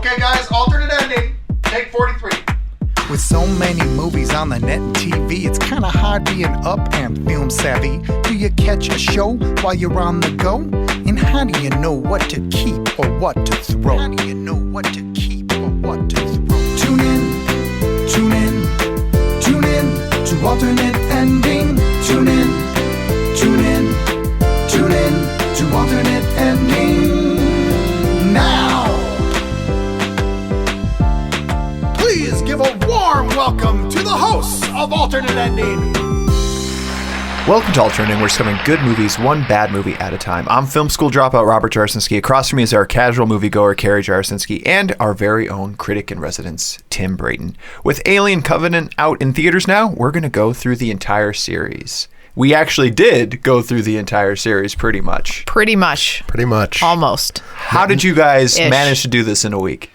Okay, guys, alternate ending. Take 43. With so many movies on the net and TV, it's kind of hard being up and film savvy. Do you catch a show while you're on the go? And how do you know what to keep or what to throw? How do you know what to keep or what to throw? Tune in, tune in, tune in to alternate ending. Tune in, tune in, tune in to alternate ending. Now! Please give a warm welcome to the hosts of Alternate Ending. Welcome to Alternate Ending. We're discovering good movies, one bad movie at a time. I'm film school dropout Robert Jarsinski. Across from me is our casual moviegoer Carrie Jarsinski and our very own critic in residence Tim Brayton. With Alien Covenant out in theaters now, we're going to go through the entire series. We actually did go through the entire series pretty much. Pretty much. Almost. How did you guys manage to do this in a week?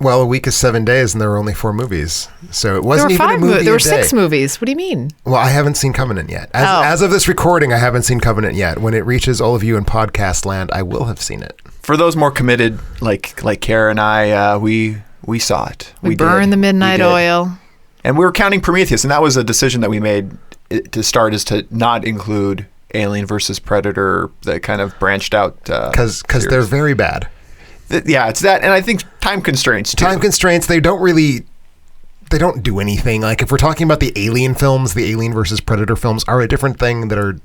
Well, a week is 7 days, and there were only 4 movies, so it wasn't even a movie. There were a day. 6 movies. What do you mean? Well, I haven't seen Covenant yet. As of this recording, I haven't seen Covenant yet. When it reaches all of you in podcast land, I will have seen it. For those more committed, like Kara and I, we saw it. We burned the midnight oil, and we were counting Prometheus, and that was a decision that we made to start, is to not include Alien versus Predator, that kind of branched out. Because they're very bad. Yeah, it's that, and I think time constraints too. Time constraints, they don't do anything. Like, if we're talking about the Alien films, the Alien versus Predator films are a different thing that are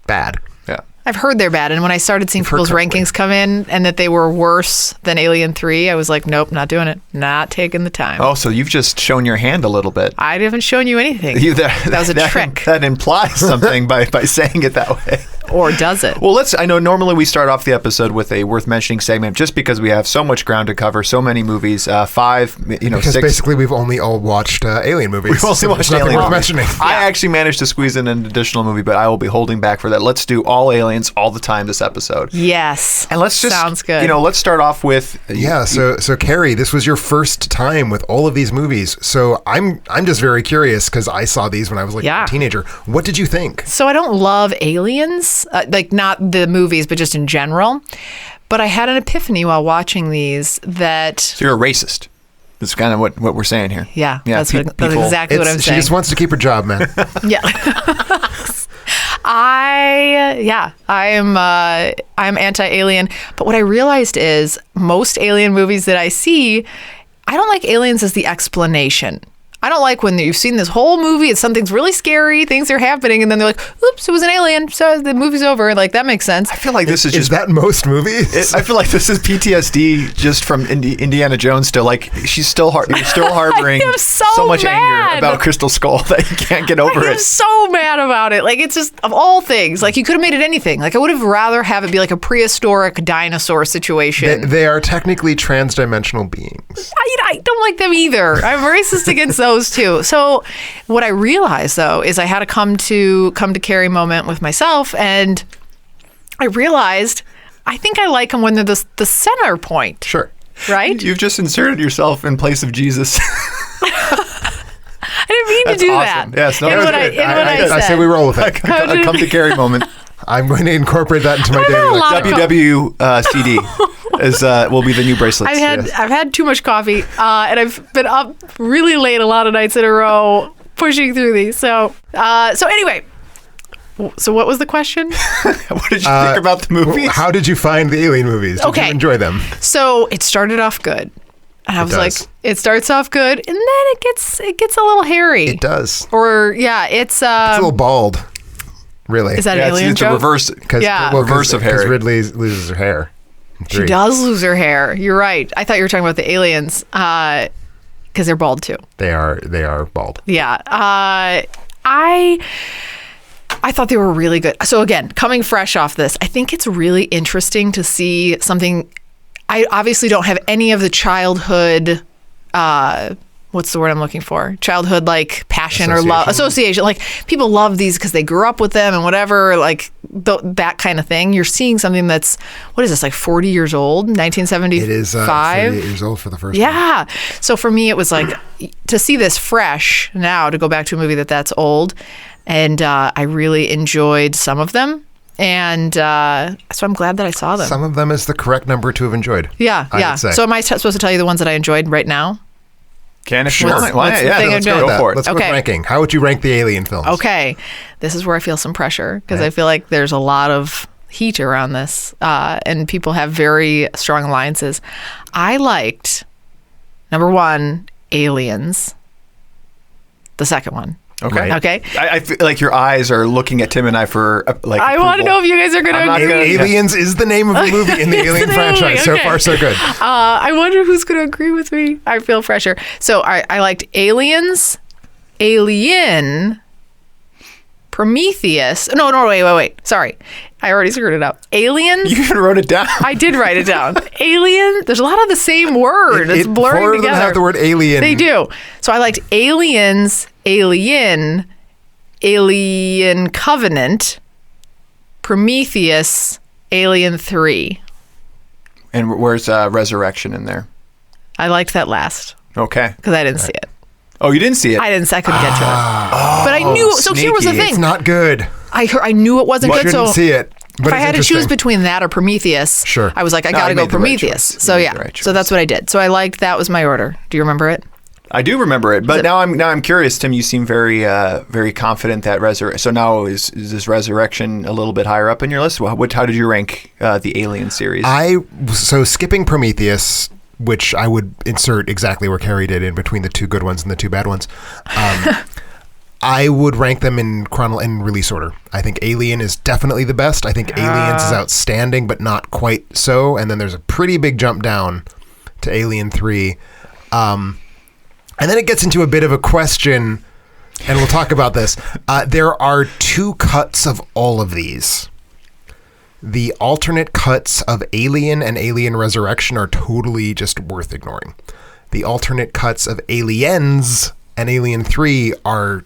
bad. Yeah. I've heard they're bad, and when I started seeing people's rankings come in and that they were worse than Alien 3, I was like, nope, not doing it. Not taking the time. Oh, so you've just shown your hand a little bit. I haven't shown you anything. That was a trick. That implies something by saying it that way. Or does it? Well, I know normally we start off the episode with a worth mentioning segment just because we have so much ground to cover, so many movies, 5, because 6. Basically we've only all watched Alien movies. We've only watched Alien worth mentioning. I actually managed to squeeze in an additional movie, but I will be holding back for that. Let's do all Aliens all the time this episode. Yes. And let's just, sounds good. Let's start off with... So Carrie, this was your first time with all of these movies. So I'm just very curious because I saw these when I was a teenager. What did you think? So I don't love Aliens, not the movies, but just in general. But I had an epiphany while watching these that... So you're a racist. That's kind of what we're saying here. Yeah, that's exactly what I'm saying. She just wants to keep her job, man. Yeah. I'm anti-alien. But what I realized is most alien movies that I see, I don't like aliens as the explanation. I don't like when you've seen this whole movie, it's something's really scary, things are happening, and then they're like, oops, it was an alien, so the movie's over. Like, that makes sense. I feel like this is just... Is that most movies? I feel like this is PTSD just from Indiana Jones still. Like, you're still harboring so much anger about Crystal Skull that you can't get over it. I'm so mad about it. Like, it's just, of all things, like, you could have made it anything. Like, I would have rather have it be like a prehistoric dinosaur situation. They are technically transdimensional beings. I don't like them either. I'm racist against those too. So what I realized though is I had a come to Carrie moment with myself, and I realized I think I like them when they're the center point. Sure. Right? You've just inserted yourself in place of Jesus. I didn't mean to do awesome. that. Yes, no, in what I said. I say we roll with it. A come to Carrie moment. I'm going to incorporate that into my daily life. WWCD will be the new bracelets. I've had too much coffee, and I've been up really late a lot of nights in a row pushing through these. So anyway, so what was the question? What did you think about the movies? How did you find the Alien movies? Did you enjoy them? So it started off good. And I was like, it starts off good, and then it gets a little hairy. It does. Or it's a little bald. Really? Is that an alien it's joke? A reverse. Reverse of hair. Because Ridley loses her hair. She does lose her hair. You're right. I thought you were talking about the aliens, because they're bald too. They are bald. Yeah. I thought they were really good. So again, coming fresh off this, I think it's really interesting to see something. I obviously don't have any of the childhood. What's the word I'm looking for? Childhood, like, passion or love, association. Like, people love these because they grew up with them and whatever, like, that kind of thing. You're seeing something that's, what is this, like 40 years old? 1975? It is 48 years old for the first one. Yeah. So for me, it was like, to see this fresh now, to go back to a movie that's old, and I really enjoyed some of them. And so I'm glad that I saw them. Some of them is the correct number to have enjoyed. Yeah. I would say. So am I supposed to tell you the ones that I enjoyed right now? Can if you What's- want. what's the Yeah, thing let's I'm go doing? for it. Let's go with Okay. ranking. How would you rank the Alien films? Okay. This is where I feel some pressure because I feel like there's a lot of heat around this and people have very strong alliances. I liked, number 1, Aliens. The second one. Okay. Okay. I feel like your eyes are looking at Tim and I for like. I want to approval. know if you guys are going I'm not to agree. gonna- Aliens is the name of the movie in the It's Alien the name of the franchise. movie, So far, so good. I wonder who's going to agree with me. I feel pressure. So I liked Aliens, Alien, Prometheus. No, wait. Sorry. I already screwed it up. Aliens. You even wrote it down. I did write it down. Alien. There's a lot of the same word. It's blurring four of together. them have the word alien. They do. So I liked Aliens, Alien, Alien Covenant, Prometheus, Alien 3. And where's Resurrection in there? I liked that last Okay. because I didn't see it. Oh, you didn't see it? I couldn't get to it. But I knew. So here was the sneaky. thing. It's not good. I knew it wasn't You good. shouldn't So see it. But if I it's had to choose interesting. between that or Prometheus, Sure. I was like, I No, got to you go made the right Prometheus. choice. So You yeah, made the right so that's what I did. So I liked that was my order. Do you remember it? I do remember it, but now I'm curious, Tim. You seem very very confident that So now is this Resurrection a little bit higher up in your list? How did you rank the Alien series? So skipping Prometheus, which I would insert exactly where Carrie did in between the two good ones and the two bad ones. I would rank them in release order. I think Alien is definitely the best. I think Aliens is outstanding, but not quite so. And then there's a pretty big jump down to Alien 3. And then it gets into a bit of a question, and we'll talk about this. There are 2 cuts of all of these. The alternate cuts of Alien and Alien Resurrection are totally just worth ignoring. The alternate cuts of Aliens and Alien 3 are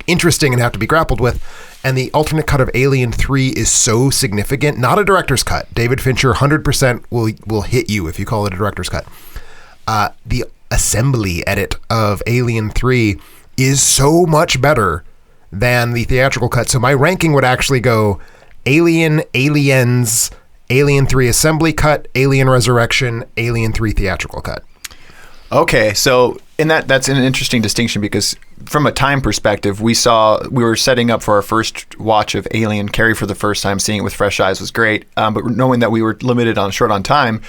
interesting and have to be grappled with. And the alternate cut of Alien 3 is so significant. Not a director's cut. David Fincher 100% will hit you if you call it a director's cut. The assembly edit of Alien 3 is so much better than the theatrical cut. So my ranking would actually go Alien, Aliens, Alien 3 assembly cut, Alien Resurrection, Alien 3 theatrical cut. Okay, so that's an interesting distinction because from a time perspective, we were setting up for our first watch of Alien. Carrie for the first time, seeing it with fresh eyes was great. But knowing that we were short on time,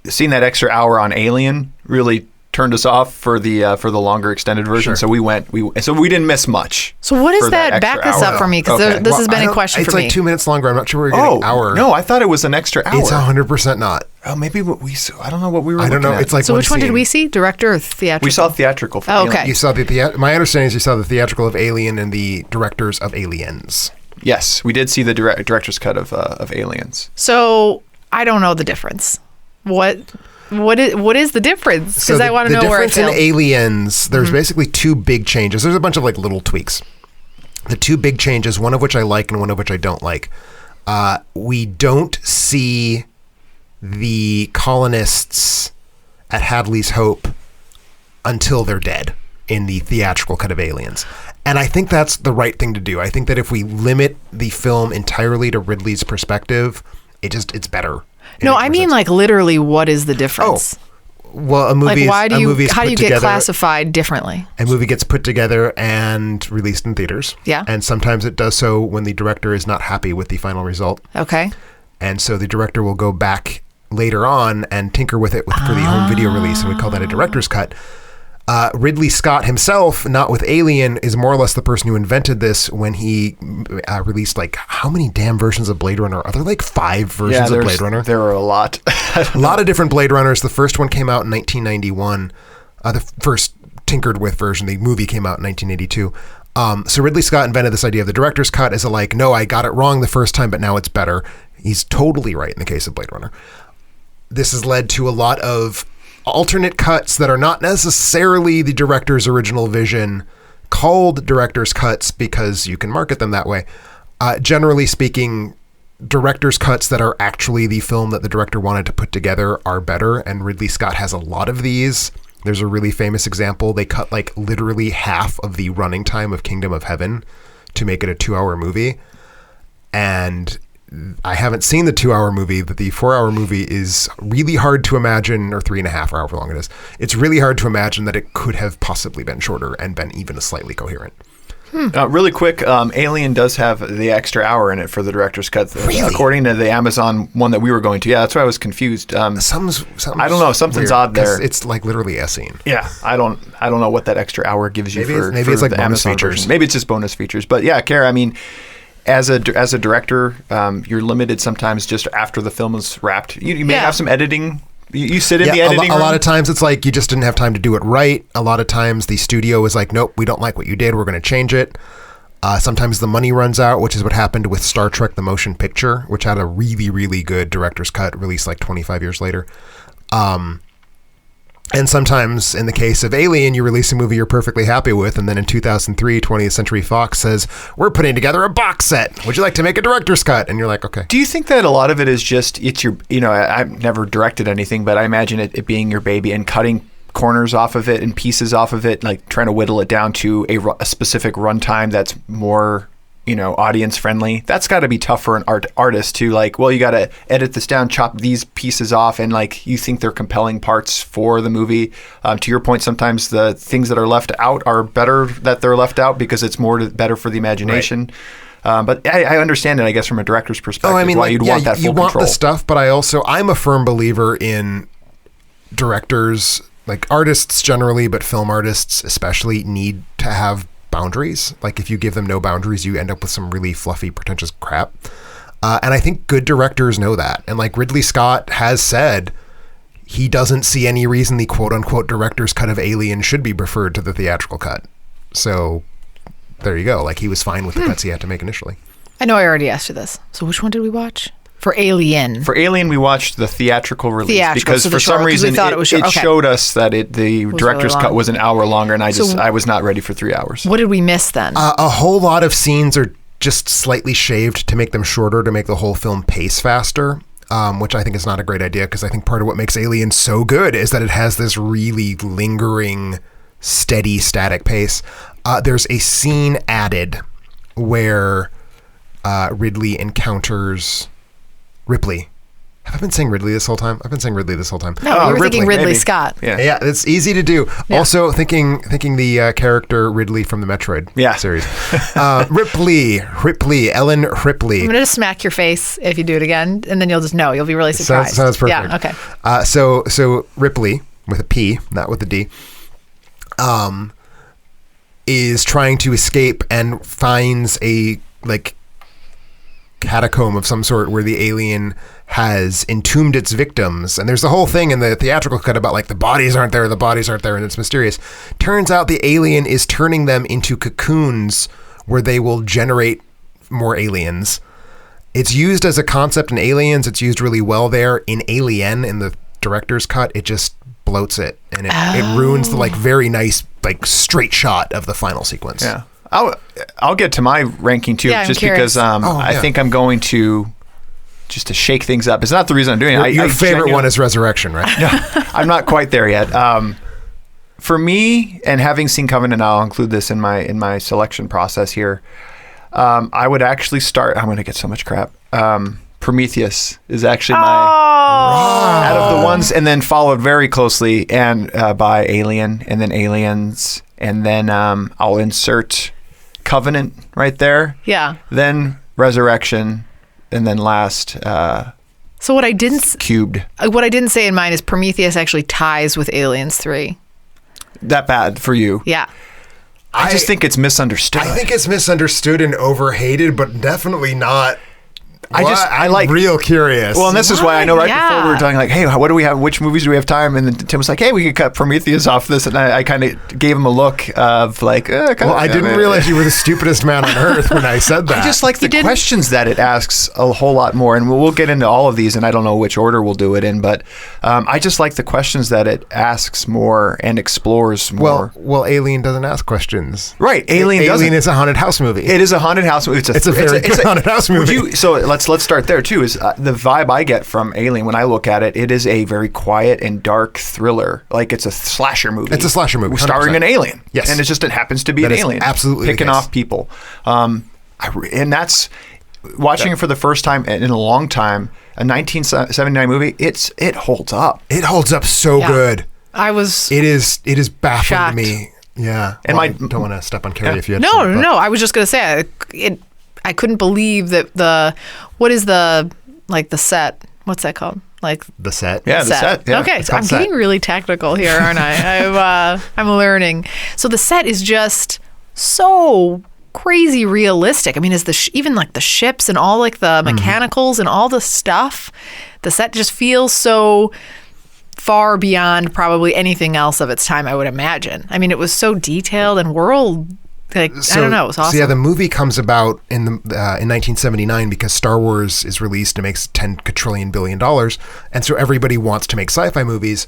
seeing that extra hour on Alien really turned us off for the longer extended version. Sure. So we didn't miss much. So what is for that? extra Back this hour. up for me because Okay. this has been a question it's for me. like 2 minutes longer. I'm not sure we're getting an hour. No, I thought it was an extra hour. It's 100% not. Oh, maybe what we saw. I don't know what we were. I don't know. looking at. It's like So which one did scene. we see? Director or theatrical? we saw theatrical. For Oh, Alien. okay. You saw my understanding is you saw the theatrical of Alien and the directors of Aliens. Yes, we did see the director's cut of Aliens. So I don't know the difference. What is the difference? Because I want to know where I The difference feel. in Aliens, there's basically 2 big changes. There's a bunch of like little tweaks. The 2 big changes, one of which I like and one of which I don't like. We don't see the colonists at Hadley's Hope until they're dead in the theatrical cut of Aliens. And I think that's the right thing to do. I think that if we limit the film entirely to Ridley's perspective, it's better. No, I mean like literally, what is the difference? Well, a movie Like, is how do you put get together- classified differently? A movie gets put together and released in theaters. Yeah. And sometimes it does so when the director is not happy with the final result. Okay. And so the director will go back later on and tinker with it for the home video release, and we call that a director's cut. Ridley Scott himself, not with Alien, is more or less the person who invented this when he released like how many damn versions of Blade Runner? Are there like 5 versions of Blade Runner? There are a lot. A lot of different Blade Runners. The first one came out in 1991. The first tinkered with version. The movie came out in 1982. So Ridley Scott invented this idea of the director's cut as no, I got it wrong the first time, but now it's better. He's totally right in the case of Blade Runner. This has led to a lot of alternate cuts that are not necessarily the director's original vision, called director's cuts because you can market them that way. Generally speaking, director's cuts that are actually the film that the director wanted to put together are better, and Ridley Scott has a lot of these. There's a really famous example. They cut like literally half of the running time of Kingdom of Heaven to make it a 2-hour movie. And I haven't seen the 2-hour movie, but the 4-hour movie is really hard to imagine, or 3.5, or however long it is. It's really hard to imagine that it could have possibly been shorter and been even slightly coherent. Really quick, Alien does have the extra hour in it for the director's cut, Really? according to the Amazon one that we were going to. Yeah, that's why I was confused. Something's I don't know, something's weird, odd 'cause there. It's like literally a scene. Yeah, I don't know what that extra hour gives you for it's like the bonus Amazon features. version. Maybe it's just bonus features. But yeah, Kara, I mean, as a director, you're limited sometimes just after the film is wrapped. You may have some editing. You sit in the editing room. A lot of times it's like you just didn't have time to do it right. A lot of times the studio is like, nope, we don't like what you did. We're going to change it. Sometimes the money runs out, which is what happened with Star Trek The Motion Picture, which had a really, really good director's cut released like 25 years later. And sometimes in the case of Alien, you release a movie you're perfectly happy with, and then in 2003, 20th Century Fox says, we're putting together a box set. Would you like to make a director's cut? And you're like, okay. Do you think that a lot of it is just, it's your, I've never directed anything, but I imagine it being your baby and cutting corners off of it and pieces off of it, like trying to whittle it down to a specific runtime that's more, audience friendly. That's got to be tough for an artist to like, well, you got to edit this down, chop these pieces off, and like you think they're compelling parts for the movie. To your point, sometimes the things that are left out are better that they're left out because it's better for the imagination. Right. But I understand it, I guess, from a director's perspective. Why you'd want that full you want control. the stuff, but I'm a firm believer in directors, like artists generally, but film artists especially, need to have boundaries. Like if you give them no boundaries, you end up with some really fluffy, pretentious crap. And I think good directors know that. And like Ridley Scott has said, he doesn't see any reason the quote unquote director's cut of Alien should be preferred to the theatrical cut. So there you go. Like he was fine with the cuts he had to make initially. I know I already asked you this. So which one did we watch? For Alien. For Alien, we watched the theatrical release because so for some reason it okay. showed us that the director's really cut long. was an hour longer, and I was not ready for 3 hours. What did we miss then? A whole lot of scenes are just slightly shaved to make them shorter, to make the whole film pace faster, which I think is not a great idea, because I think part of what makes Alien so good is that it has this really lingering, steady, static pace. There's a scene added where Ridley encounters Ripley. Have I been saying Ridley this whole time? I've been saying Ridley this whole time. No, you were thinking Ridley maybe. Scott. Yeah, it's easy to do. Yeah. Also thinking the character Ridley from the Metroid series. Ripley, Ellen Ripley. I'm going to just smack your face if you do it again, and then you'll just know. You'll be really surprised. Sounds perfect. Yeah, okay. So Ripley, with a P, not with a D, is trying to escape and finds a catacomb of some sort where the alien has entombed its victims. And there's the whole thing in the theatrical cut about the bodies aren't there, and it's mysterious. Turns out the alien is turning them into cocoons where they will generate more aliens. It's used as a concept in Aliens. It's used really well there. In Alien, in the director's cut, it just bloats it, and it ruins the very nice straight shot of the final sequence. Yeah. I'll get to my ranking too, just curious. because I think I'm going to just to shake things up. It's not the reason I'm doing it. Your favorite one is Resurrection, right? No, I'm not quite there yet. For me, and having seen Covenant, I'll include this in my selection process here. I would actually start. I'm going to get so much crap. Prometheus is actually my out of the ones, and then followed very closely and by Alien, and then Aliens, and then I'll insert Covenant right there. Yeah. Then Resurrection, and then last So what I didn't Cubed. What I didn't say in mine is Prometheus actually ties with Aliens 3. That bad for you? Yeah. I just think it's misunderstood. I think it's misunderstood and overhated, but definitely not. I like real curious. Well, and this is why I know right Yeah. before we were talking hey, what do we have? Which movies do we have time? And then Tim was like, hey, we could cut Prometheus off this, and I kind of gave him a look of I didn't realize you were the stupidest man on earth when I said that. I just like the questions that it asks a whole lot more, and we'll get into all of these, and I don't know which order we'll do it in, but I just like the questions that it asks more and explores more. Well, Alien doesn't ask questions. Right, Alien is a haunted house movie. It is a haunted house movie. It's a very good haunted house movie. So let's start there too. Is the vibe I get from Alien when I look at it? It is a very quiet and dark thriller. Like it's a slasher movie. It's a slasher movie, starring 100%. an alien. Yes, and it happen to be that an is alien absolutely picking the case. off people. And that's watching it for the first time in a long time, a 1979 movie, it holds up. It holds up so good. It is baffling shocked. to me. Yeah. And I don't want to step on Carrie if you had No. I was just gonna say I couldn't believe that what is the set? What's that called? Like the set. Yeah, the set. Yeah, okay, so I'm getting really technical here, aren't I? I'm learning. So the set is just so crazy realistic. I mean, is even like the ships and all like the mechanicals and all the stuff, the set just feels so far beyond probably anything else of its time, I would imagine. I mean, it was so detailed and I don't know, it was awesome. So yeah, the movie comes about in 1979 because Star Wars is released and makes $10 quadrillion billion, and so everybody wants to make sci-fi movies.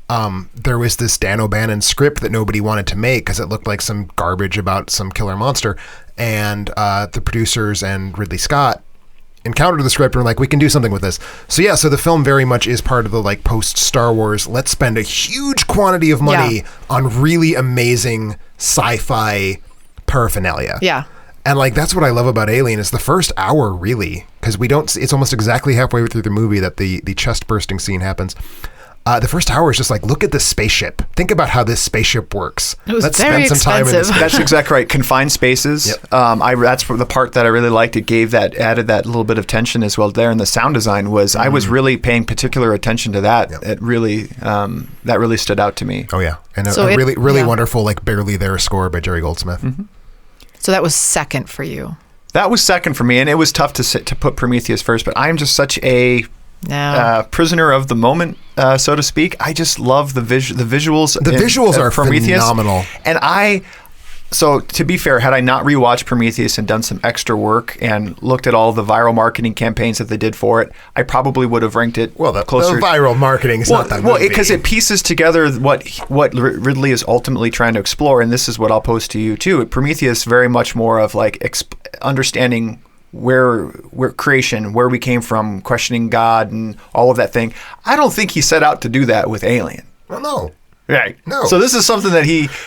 There was this Dan O'Bannon script that nobody wanted to make because it looked like some garbage about some killer monster, and the producers and Ridley Scott encountered the script and were like, we can do something with this. So the film very much is part of the like post Star Wars, let's spend a huge quantity of money on really amazing sci-fi paraphernalia. Yeah. And like that's what I love about Alien is the first hour really, because it's almost exactly halfway through the movie that the chest bursting scene happens. The first hour is just like, look at this spaceship. Think about how this spaceship works. Let's spend some time in this. That's exactly right. Confined spaces. Yep. That's the part that I really liked. It added that little bit of tension as well there. And the sound design was, I was really paying particular attention to that. Yep. It really, that really stood out to me. Oh yeah. And a really wonderful, like barely there score by Jerry Goldsmith. Mm-hmm. So that was second for you. That was second for me. And it was tough to put Prometheus first, but I'm just such a prisoner of the moment, so to speak. I just love the visuals. The visuals are Prometheus. Phenomenal. And so to be fair, had I not rewatched Prometheus and done some extra work and looked at all the viral marketing campaigns that they did for it, I probably would have ranked it closer. The viral marketing is not that movie. Well, because it pieces together what Ridley is ultimately trying to explore, and this is what I'll pose to you too. Prometheus very much more of like understanding where creation, where we came from, questioning God and all of that thing. I don't think he set out to do that with Alien. Well, no. Right. No. So this is something that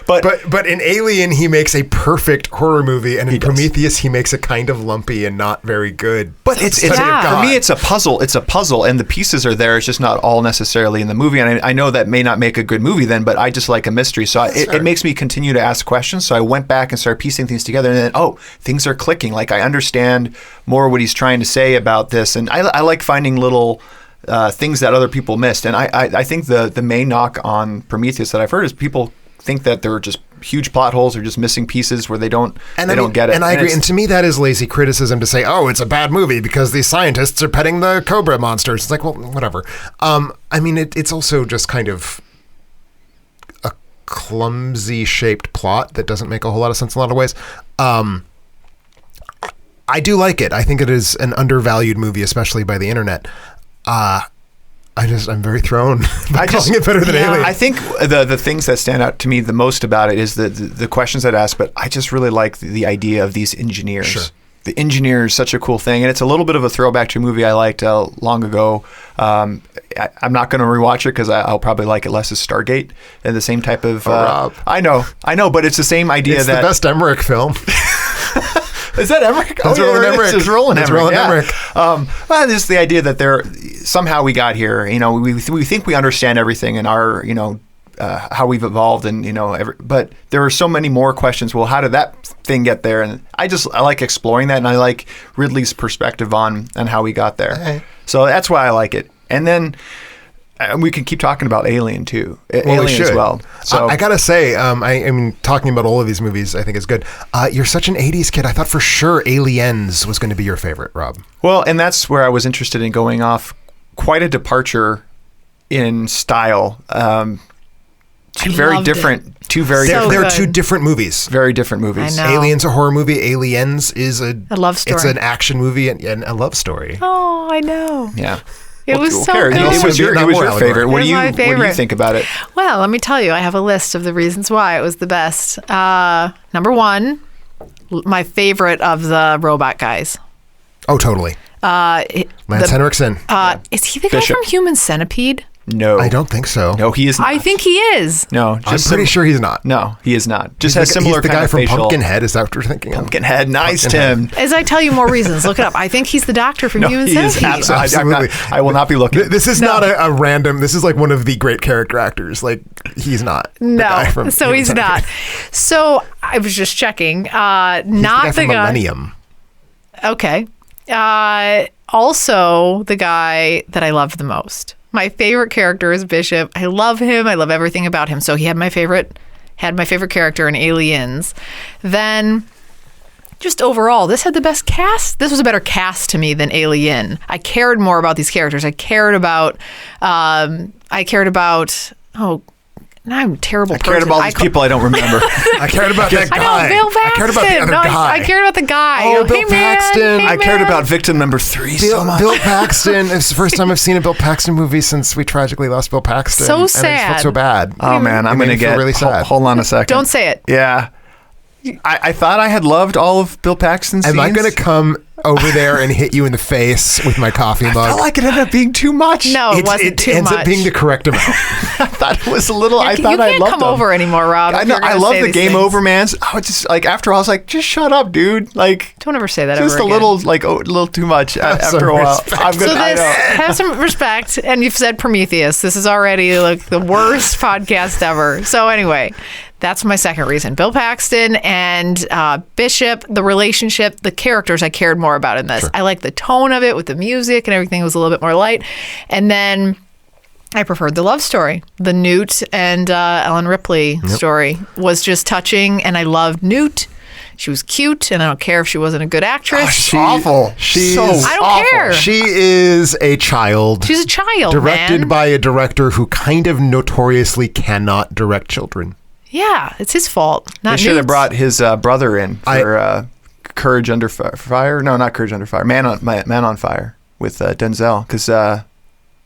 But in Alien he makes a perfect horror movie, and in Prometheus he makes it kind of lumpy and not very good. But it's for me it's a puzzle. It's a puzzle, and the pieces are there. It's just not all necessarily in the movie. And I know that may not make a good movie then, but I just like a mystery. So it makes me continue to ask questions. So I went back and started piecing things together, and then things are clicking. Like I understand more what he's trying to say about this, and I like finding little things that other people missed. And I think the main knock on Prometheus that I've heard is people think that there are just huge plot holes or just missing pieces where they don't get it. And I agree. And to me, that is lazy criticism to say, it's a bad movie because these scientists are petting the cobra monsters. It's like, well, whatever. I mean, it's also just kind of a clumsy shaped plot that doesn't make a whole lot of sense in a lot of ways. I do like it. I think it is an undervalued movie, especially by the internet. I'm very thrown by calling it better than Alien. I think the things that stand out to me the most about it is the questions that ask, but I just really like the idea of these engineers. Sure. The engineer is such a cool thing, and it's a little bit of a throwback to a movie I liked long ago. I'm not going to rewatch it because I'll probably like it less as Stargate, and the same type of... Rob. I know, but it's the same idea it's the best Emmerich film. Is that Emmerich? That's Roland Emmerich. It's Roland Emmerich. Emmerich. Well, just the idea that somehow we got here. We think we understand everything in our, how we've evolved, and but there are so many more questions. Well, how did that thing get there? And I like exploring that, and I like Ridley's perspective on how we got there. Okay. So that's why I like it. And then we can keep talking about Alien too. Alien as well. So I gotta say, I mean, talking about all of these movies, I think is good. You're such an '80s kid. I thought for sure Aliens was going to be your favorite, Rob. Well, and that's where I was interested in going off. Quite a departure in style. Two very different. They're two different movies. Very different movies. I know. Alien's a horror movie. Aliens is a love story. It's an action movie and a love story. Oh, I know. Yeah. It was so Karen, good. It was your favorite. What do you think about it? Well, let me tell you, I have a list of the reasons why it was the best. Number one, my favorite of the robot guys. Oh, totally. Lance Henriksen. Is he the guy from Human Centipede? No. I don't think so. No, he is not. I think he is. No, I'm pretty sure he's not. No, he is not. Just He's has similar he's the kind guy of from facial. Pumpkinhead. Is that what you're thinking of? Pumpkinhead. Nice, Pumpkinhead. Tim. As I tell you more reasons, look it up. I think he's the doctor from No, Human he is Centipede. absolutely. I will not be looking. This is not a random. This is like one of the great character actors. Like he's not. The guy No, from so Human he's Centipede. not. So I was just checking. He's Not the guy the from guy. Millennium. Okay. Also, the guy that I love the most. My favorite character is Bishop. I love him. I love everything about him. So he had my favorite character in Aliens. Then, just overall, this had the best cast. This was a better cast to me than Alien. I cared more about these characters. I cared about. Oh, I'm a terrible person. I cared about these people I don't remember. I cared about that guy. I know, Bill Paxton. I cared about the other guy. I cared about the guy. Oh, Hey, Bill man. Paxton. Hey, I cared man. about victim number 3 so much. Bill Paxton. It's the first time I've seen a Bill Paxton movie since we tragically lost Bill Paxton. So and I just sad. felt so bad. Oh man, I'm It made gonna me feel get really sad. Hold on a second. Don't say it. Yeah, I thought I had loved all of Bill Paxton's scenes. Am I going to come over there and hit you in the face with my coffee mug? I felt like it ended up being too much. No, it wasn't too ends much. up being the correct amount. I thought it was a little. I You thought I can't loved come them. over anymore, Rob. I if know. you're gonna I love say the these game things. over, man. I was just like after I was like, just shut up, dude. Like Don't ever say that just ever a again. little, like a little too much after some a while. respect. I'm gonna. So I this, know. have some respect, and you've said Prometheus. This is already like the worst podcast ever. So anyway, that's my second reason. Bill Paxton and Bishop, the relationship, the characters I cared more about in this. I like the tone of it with the music and everything was a little bit more light. And then I preferred the love story. The Newt and Ellen Ripley story was just touching, and I loved Newt. She was cute, and I don't care if she wasn't a good actress. She's awful. She's So I don't awful. care. She is a child. She's a child, directed man. by a director who kind of notoriously cannot direct children. Yeah, it's his fault. They Not should have Newt's. brought his brother in for Courage Under Fire. No, not Courage Under Fire. Man on Fire with Denzel, because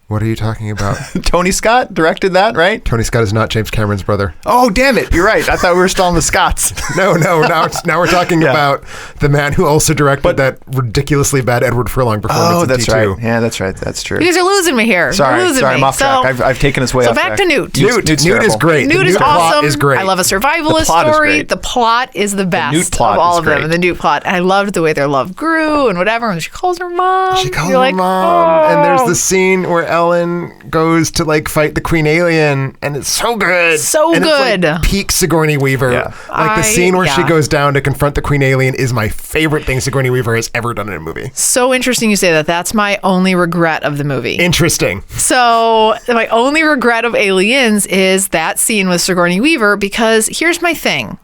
What are you talking about? Tony Scott directed that, right? Tony Scott is not James Cameron's brother. Oh, damn it! You're right. I thought we were still on the Scotts. No. Now we're talking Yeah. about the man who also directed that ridiculously bad Edward Furlong performance. Oh, in that's T2. right. Yeah, that's right. That's true. You guys are losing me here. Sorry, You're losing me. I'm off track. I've taken us way so off back track. to Newt. Newt is terrible. great. Newt The is plot awesome. is great. I love a survivalist The plot is story. great. The plot is the best Newt plot of all is of them. great. The Newt plot. And I loved the way their love grew and whatever. And she calls her mom. She calls You're her like, mom, and there's "Oh." the scene where Ellen goes to like fight the Queen Alien, and it's so good, So and good. It's like peak Sigourney Weaver. Yeah. Like the scene where she yeah. goes down to confront the Queen Alien is my favorite thing Sigourney Weaver has ever done in a movie. So interesting you say that. That's my only regret of the movie. Interesting. So my only regret of Aliens is that scene with Sigourney Weaver, because here's my thing.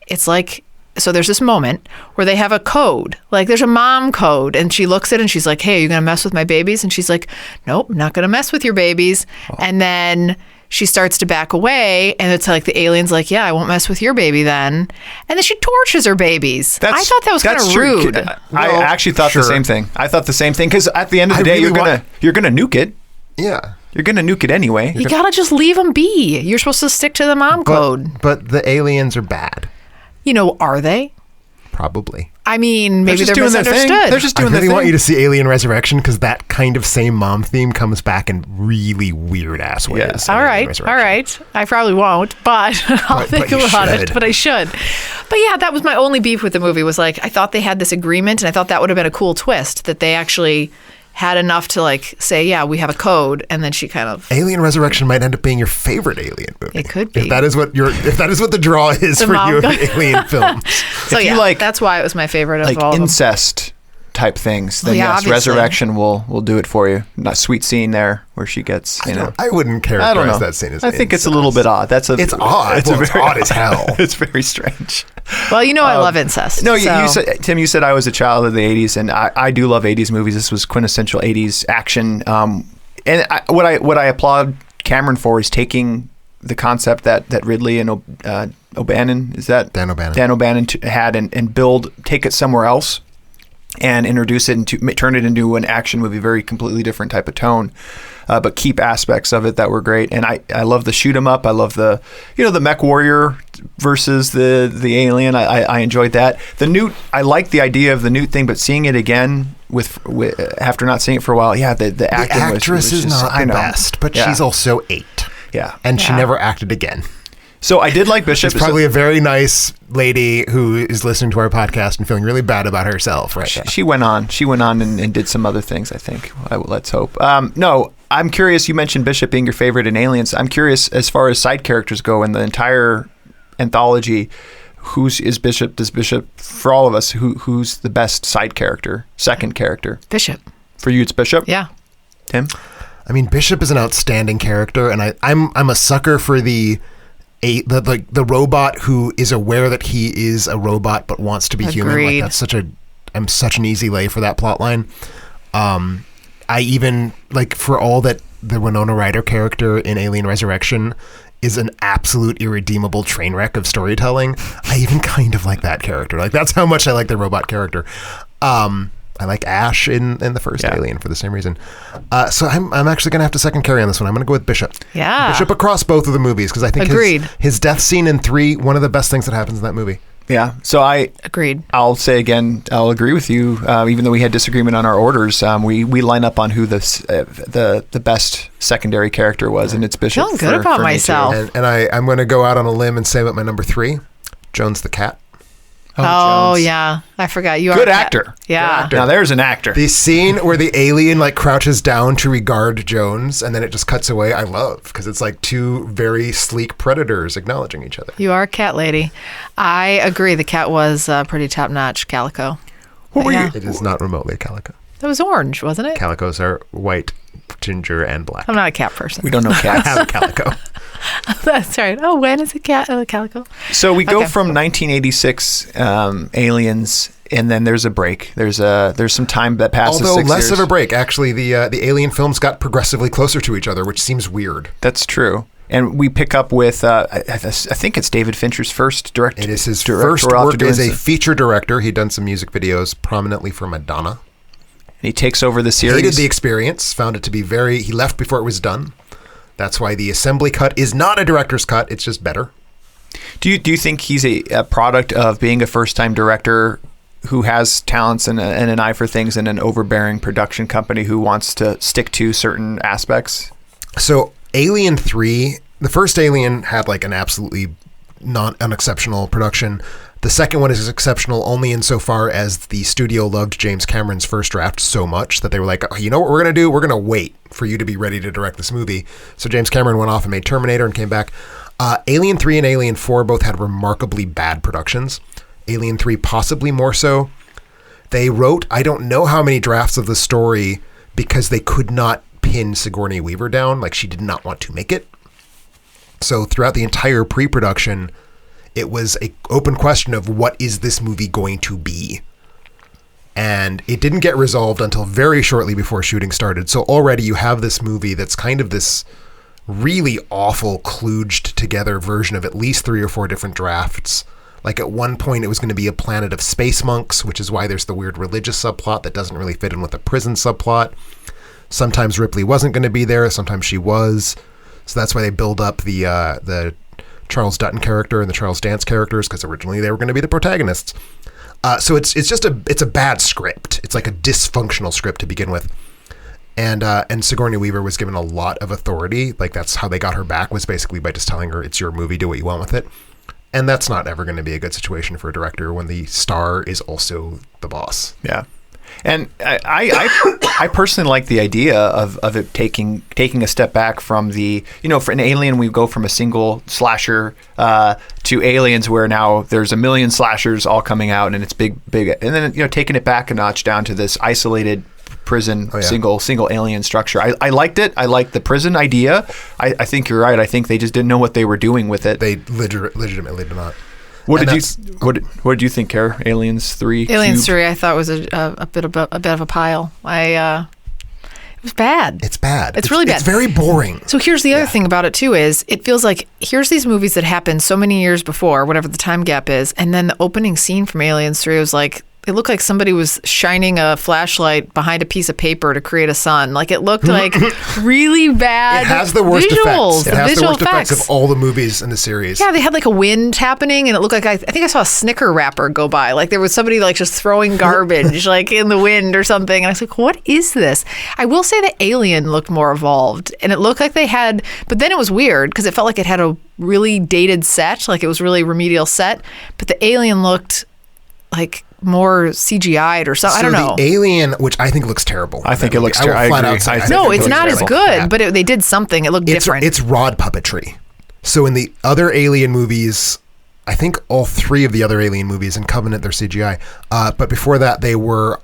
It's like, so there's this moment where they have a code, like there's a mom code, and she looks at it and she's like, hey, are you going to mess with my babies? And she's like, nope, I'm not going to mess with your babies. And then she starts to back away, and it's like the alien's like, yeah, I won't mess with your baby then. And then she torches her babies. I thought that was kind that's of true. rude. I Well, actually thought sure. the same thing. I thought the same thing because at the end of the I day, really you're gonna nuke it. Yeah. You're gonna nuke it anyway. You got to just leave them be. You're supposed to stick to the mom code. But the aliens are bad. You know, are they? Probably. I mean, maybe just they're doing their thing. misunderstood. They're just I doing really their want thing. you to see Alien Resurrection because that kind of same mom theme comes back in really weird ass ways. Yeah. in All Alien right, all Resurrection. right. I probably won't, but I'll But think you about it. should. But I should. But yeah, that was my only beef with the movie. Was like I thought they had this agreement, and I thought that would have been a cool twist that they actually had enough to like say, yeah, we have a code, and then she kind of Alien Resurrection might end up being your favorite Alien movie. It could be. If that is what the draw is The for mom you of guy. Alien films. So If you yeah, like- that's why it was my favorite of like all of them. incest type things, then yeah, yes, obviously. Resurrection will do it for you. That sweet scene there where she gets, you know. I wouldn't I don't know. characterize that scene as I think it's a little bit odd. It's It's odd. Well, it's odd as hell. It's very strange. Well, you know, I love incest. No, you so- said, Tim, you said I was a child of the 80s, and I do love 80s movies. This was quintessential 80s action. And what I applaud Cameron for is taking the concept that Ridley and O'Bannon, is that? Dan O'Bannon. Dan O'Bannon had and take it somewhere else and introduce it turn it into an action movie, very completely different type of tone. but keep aspects of it that were great. And I love the shoot 'em up. I love the the mech warrior versus the alien. I enjoyed that. The Newt, I like the idea of the Newt thing, but seeing it again with after not seeing it for a while, the acting actress was is just, not the best, but she's also 8. Yeah. And she never acted again. So I did like Bishop. She's probably a very nice lady who is listening to our podcast and feeling really bad about herself right now. She went on and did some other things, I think. Let's hope. No, I'm curious. You mentioned Bishop being your favorite in Aliens. I'm curious, as far as side characters go in the entire anthology, is Bishop? Does Bishop, for all of us, who's the best side character, second character? Bishop. For you, it's Bishop? Yeah. Tim? I mean, Bishop is an outstanding character, and I'm a sucker for the robot who is aware that he is a robot but wants to be human. Like, I'm such an easy lay for that plot line. I even, like, for all that the Winona Ryder character in Alien Resurrection is an absolute irredeemable train wreck of storytelling, I even kind of like that character. Like, that's how much I like the robot character. I like Ash in the first Alien for the same reason. So I'm actually going to have to second carry on this one. I'm going to go with Bishop. Yeah. Bishop across both of the movies, because I think his death scene in 3, one of the best things that happens in that movie. Yeah. So agreed. I'll say again, I'll agree with you. Even though we had disagreement on our orders, we line up on who the best secondary character was, and it's Bishop. Feeling good about myself. And I'm going to go out on a limb and say about my number 3, Jones the cat. Oh yeah, I forgot. You are good actor. Yeah. Good actor. Now there's an actor. The scene where the alien like crouches down to regard Jones, and then it just cuts away. I love, because it's like two very sleek predators acknowledging each other. You are a cat lady. I agree. The cat was pretty top notch calico. What were you? It is not remotely a calico. It was orange, wasn't it? Calicos are white, ginger, and black. I'm not a cat person. We don't know cats. I have a calico. That's right. Oh, when is a cat a calico? So we go from 1986 Aliens, and then there's a break. There's some time that passes. Although 6 less years. of a break, actually, the Alien films got progressively closer to each other, which seems weird. That's true. And we pick up with I think it's David Fincher's first director. It is his first work as a feature director. He'd done some music videos, prominently for Madonna. And he takes over the series. Hated the experience, found it to be he left before it was done. That's why the assembly cut is not a director's cut. It's just better. Do you think he's a product of being a first-time director who has talents and an eye for things, and an overbearing production company who wants to stick to certain aspects? So Alien 3, the first Alien had like an absolutely unexceptional production. The second one is exceptional only insofar as the studio loved James Cameron's first draft so much that they were like, oh, you know what we're going to do? We're going to wait for you to be ready to direct this movie. So James Cameron went off and made Terminator and came back. Alien 3 and Alien 4 both had remarkably bad productions. Alien 3 possibly more so. They wrote, I don't know how many drafts of the story because they could not pin Sigourney Weaver down. Like, she did not want to make it. So throughout the entire pre-production, it was an open question of what is this movie going to be? And it didn't get resolved until very shortly before shooting started. So already you have this movie that's kind of this really awful, kludged together version of at least 3 or 4 different drafts. Like at one point it was going to be a planet of space monks, which is why there's the weird religious subplot that doesn't really fit in with the prison subplot. Sometimes Ripley wasn't going to be there, sometimes she was. So that's why they build up the Charles Dutton character and the Charles Dance characters, because originally they were going to be the protagonists. So it's just a bad script. It's like a dysfunctional script to begin with. And Sigourney Weaver was given a lot of authority. Like, that's how they got her back, was basically by just telling her, it's your movie, do what you want with it. And that's not ever going to be a good situation for a director when the star is also the boss. Yeah. And I personally like the idea of it taking a step back from the, for an Alien, we go from a single slasher to Aliens, where now there's a million slashers all coming out, and it's big, and then taking it back a notch down to this isolated prison, single alien structure. I liked it. I liked the prison idea. I think you're right. I think they just didn't know what they were doing with it. They legitimately did not. What did you think, Kara? Aliens 3? Aliens 3, I thought was a bit of a pile. It was bad. It's bad. It's really bad. It's very boring. So here's the other thing about it too, is it feels like here's these movies that happened so many years before, whatever the time gap is, and then the opening scene from Aliens 3 was like, it looked like somebody was shining a flashlight behind a piece of paper to create a sun. Like it looked like really bad. It has the worst visuals. effects. It has the visual worst effects of all the movies in the series. Yeah, they had like a wind happening, and it looked like I think I saw a Snicker wrapper go by. Like there was somebody like just throwing garbage like in the wind or something. And I was like, what is this? I will say that Alien looked more evolved, and it looked like they had, but then it was weird because it felt like it had a really dated set, like it was really remedial set, but the Alien looked like more CGI'd or something. I don't know. The Alien, which I think looks terrible. I think it looks terrible. No, it's not as good, but they did something. It looked different. It's rod puppetry. So in the other Alien movies, I think all 3 of the other Alien movies, in Covenant, they're CGI. But before that, they were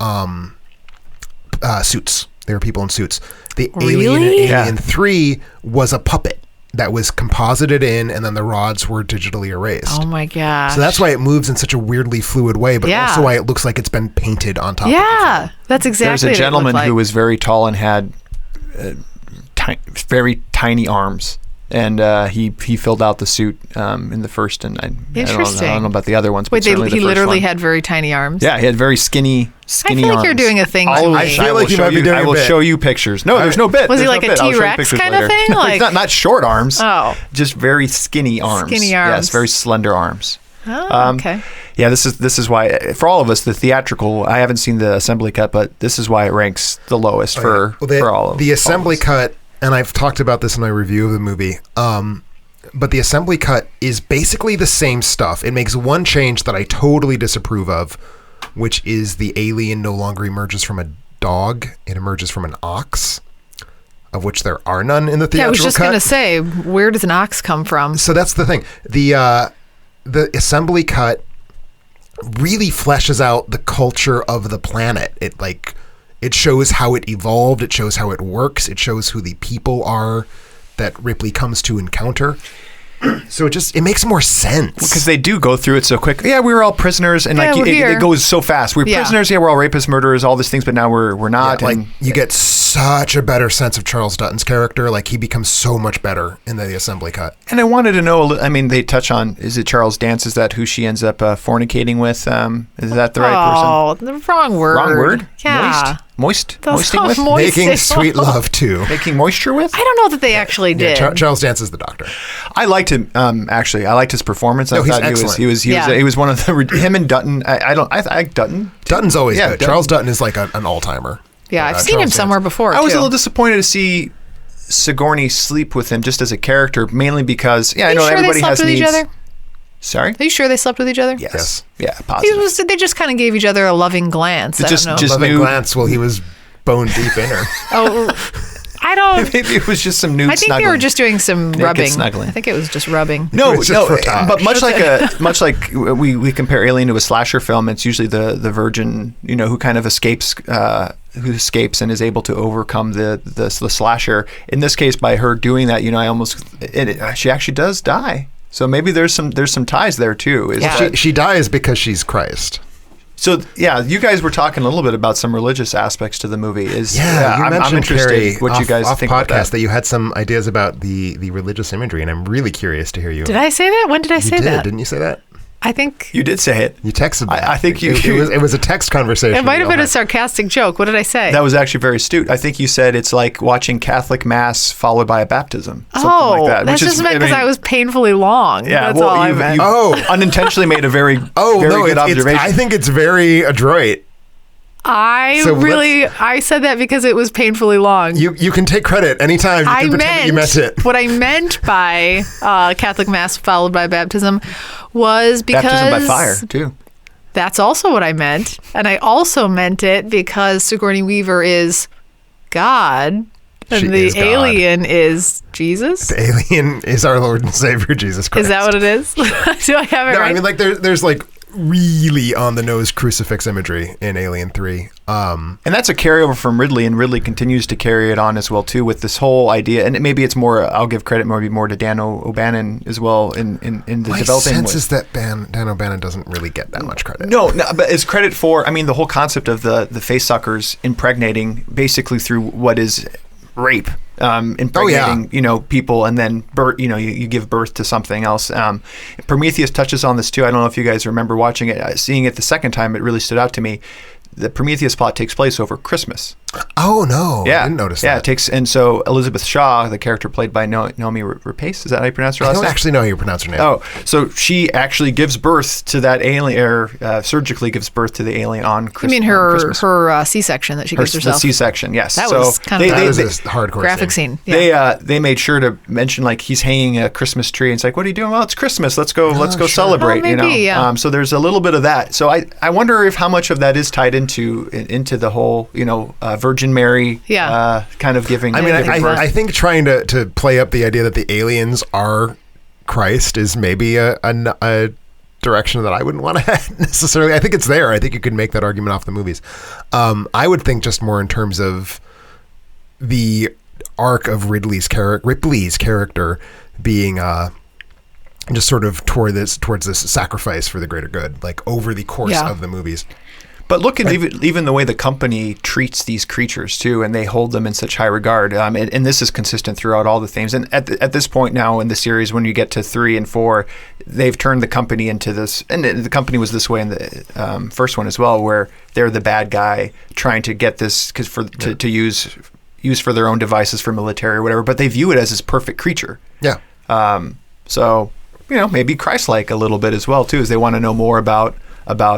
suits. They were people in suits. The Alien in Alien 3 was a puppet that was composited in, and then the rods were digitally erased. Oh my gosh. So that's why it moves in such a weirdly fluid way, but also why it looks like it's been painted on top of it. That's exactly There's a gentleman who was very tall and had very tiny arms. And he filled out the suit in the first, and I don't know about the other ones. But he literally had very tiny arms. Yeah, he had very skinny I feel like arms. you're doing a thing. I feel like you might be doing a bit. I will show you pictures. No, there's no bit. Was he There's like no a bit. I'll show you T-Rex pictures kind of later. thing? Like not short arms. Oh, just very skinny arms. Skinny arms. Yes, very slender arms. Oh, okay. Yeah, this is why for all of us the theatrical. I haven't seen the assembly cut, but this is why it ranks the lowest for all of the assembly cut. And I've talked about this in my review of the movie. But the assembly cut is basically the same stuff. It makes one change that I totally disapprove of, which is the alien no longer emerges from a dog. It emerges from an ox, of which there are none in the theatrical cut. Yeah, I was just going to say, where does an ox come from? So that's the thing. The assembly cut really fleshes out the culture of the planet. It shows how it evolved. It shows how it works. It shows who the people are that Ripley comes to encounter. So it makes more sense. Because they do go through it so quick. Yeah, we were all prisoners, and it goes so fast. We're prisoners. Yeah, we're all rapists, murderers, all these things, but now we're not. Yeah, you get such a better sense of Charles Dutton's character. Like he becomes so much better in the assembly cut. And I wanted to know. I mean, they touch on. Is it Charles Dance? Is that who she ends up fornicating with? Is that the right person? Oh, the wrong word. Wrong word. Yeah. Moisting with? Making sweet love to. Making moisture with? I don't know that they actually did. Charles Dance is the doctor. I liked him. Actually, I liked his performance. No, I thought he's excellent. He was one of the him and Dutton. I like Dutton. Dutton's always good. Dutton. Charles Dutton is like an all-timer. Yeah, I've seen him somewhere before. I was a little disappointed to see Sigourney sleep with him just as a character, mainly because I know everybody has needs. Each other? Sorry? Are you sure they slept with each other? Yes. Yeah, positive. They just kind of gave each other a loving glance. Just loving glance while he was bone deep in her. I don't. Maybe it was just some nude. I think they were just doing some rubbing. Snuggling. I think it was just rubbing. No, but much like we compare Alien to a slasher film, it's usually the virgin, who kind of escapes, who escapes and is able to overcome the slasher. In this case, by her doing that, she actually does die. So maybe there's some ties there too. She dies because she's Christ. So you guys were talking a little bit about some religious aspects to the movie. I'm interested Carrie, what you guys think podcast about that you had some ideas about the religious imagery, and I'm really curious to hear you. Did I say that? When did I say that? Didn't you say that? I think you did say it. You texted me. I think it was a text conversation. It might have been a sarcastic joke. What did I say? That was actually very astute. I think you said it's like watching Catholic Mass followed by a baptism. Something like that. That's just meant because I was painfully long. Yeah, that's all I meant. You unintentionally made a very good observation. I think it's very adroit. I said that because it was painfully long. You can take credit anytime. You can pretend that you meant it. What I meant by Catholic Mass followed by baptism was because... Baptism by fire, too. That's also what I meant. And I also meant it because Sigourney Weaver is God. And the alien is Jesus? The alien is our Lord and Savior, Jesus Christ. Is that what it is? Do I have it right? I mean, there's really on the nose crucifix imagery in Alien 3. And that's a carryover from Ridley, and Ridley continues to carry it on as well too with this whole idea. And maybe it's more. I'll give credit maybe more to Dan O'Bannon as well in the developing. My sense is that Dan O'Bannon doesn't really get that much credit. No, but it's credit for. I mean, the whole concept of the face suckers impregnating basically through what is rape. impregnating, people, and then you give birth to something else. Prometheus touches on this too. I don't know if you guys remember watching it. Seeing it the second time, it really stood out to me. The Prometheus plot takes place over Christmas. Oh no! Yeah, I didn't notice that. Yeah, it takes, and so Elizabeth Shaw, the character played by Naomi Rapace, is that how you pronounce her last name? I don't actually know how you pronounce her name. Oh, so she actually gives birth to that alien, or surgically gives birth to the alien on Christmas. You mean her C-section that she gives herself? The C-section, yes. That was kind of that was a hardcore graphic scene. Yeah. They made sure to mention like he's hanging a Christmas tree, and it's like, what are you doing? Well, it's Christmas. Let's go celebrate. Maybe, yeah. So there's a little bit of that. So I wonder if how much of that is tied into the whole Virgin Mary kind of giving. I mean, I think trying to play up the idea that the aliens are Christ is maybe a direction that I wouldn't want to head necessarily. I think it's there. I think you could make that argument off the movies. I would think just more in terms of the arc of Ripley's character being just sort of towards this sacrifice for the greater good, like over the course of the movies. But look at even the way the company treats these creatures too, and they hold them in such high regard. And this is consistent throughout all the themes. And at this point now in the series, when you get to 3 and 4, they've turned the company into this. And the company was this way in the first one as well, where they're the bad guy trying to get this to use for their own devices for military or whatever. But they view it as this perfect creature. Yeah. So maybe Christ-like a little bit as well too, as they want to know more about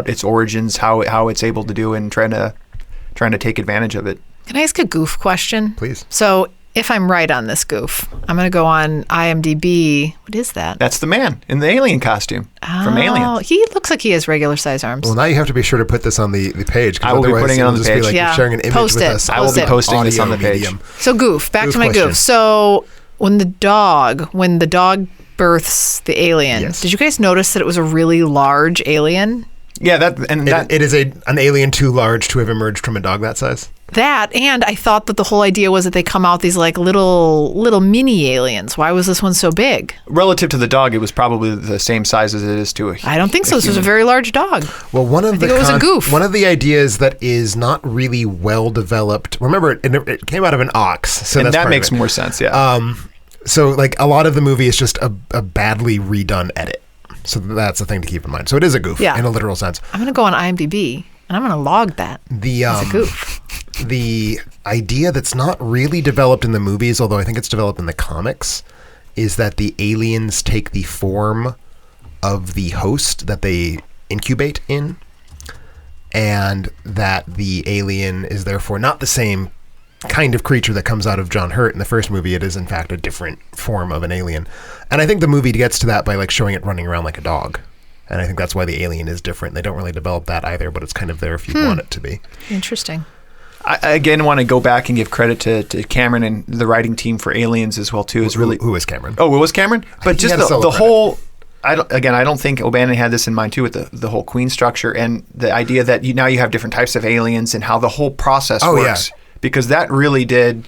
its origins, how it's able to do, and trying to take advantage of it. Can I ask a goof question? Please. So if I'm right on this goof, I'm going to go on IMDb. What is that? That's the man in the alien costume from Alien. Oh, he looks like he has regular size arms. Well, now you have to be sure to put this on the page. I will be putting it on the page. Like you're sharing an image with us. I will be posting this on the page. So goof. Back to my goof. So when the dog births the alien, did you guys notice that it was a really large alien? Yeah, it is an alien too large to have emerged from a dog that size. That, and I thought that the whole idea was that they come out these like little mini aliens. Why was this one so big? Relative to the dog, it was probably the same size as it is to a human. I don't think so. This was a very large dog. Well, I think it was a goof. One of the ideas that is not really well developed. Remember, it came out of an ox, so and that makes more sense. Yeah. So like a lot of the movie is just a badly redone edit. So that's the thing to keep in mind. So it is a goof in a literal sense. I'm going to go on IMDb and I'm going to log that. It's a goof. The idea that's not really developed in the movies, although I think it's developed in the comics, is that the aliens take the form of the host that they incubate in, and that the alien is therefore not the same kind of creature that comes out of John Hurt in the first movie. It is in fact a different form of an alien, and I think the movie gets to that by like showing it running around like a dog, and I think that's why the alien is different. They don't really develop that either, but it's kind of there if you want it to be. Interesting. I again want to go back and give credit to Cameron and the writing team for Aliens as well too. Who is Cameron? Oh, it was Cameron, but just the whole. I don't think O'Bannon had this in mind too, with the whole Queen structure and the idea that now you have different types of aliens and how the whole process works. Yeah. Because that really did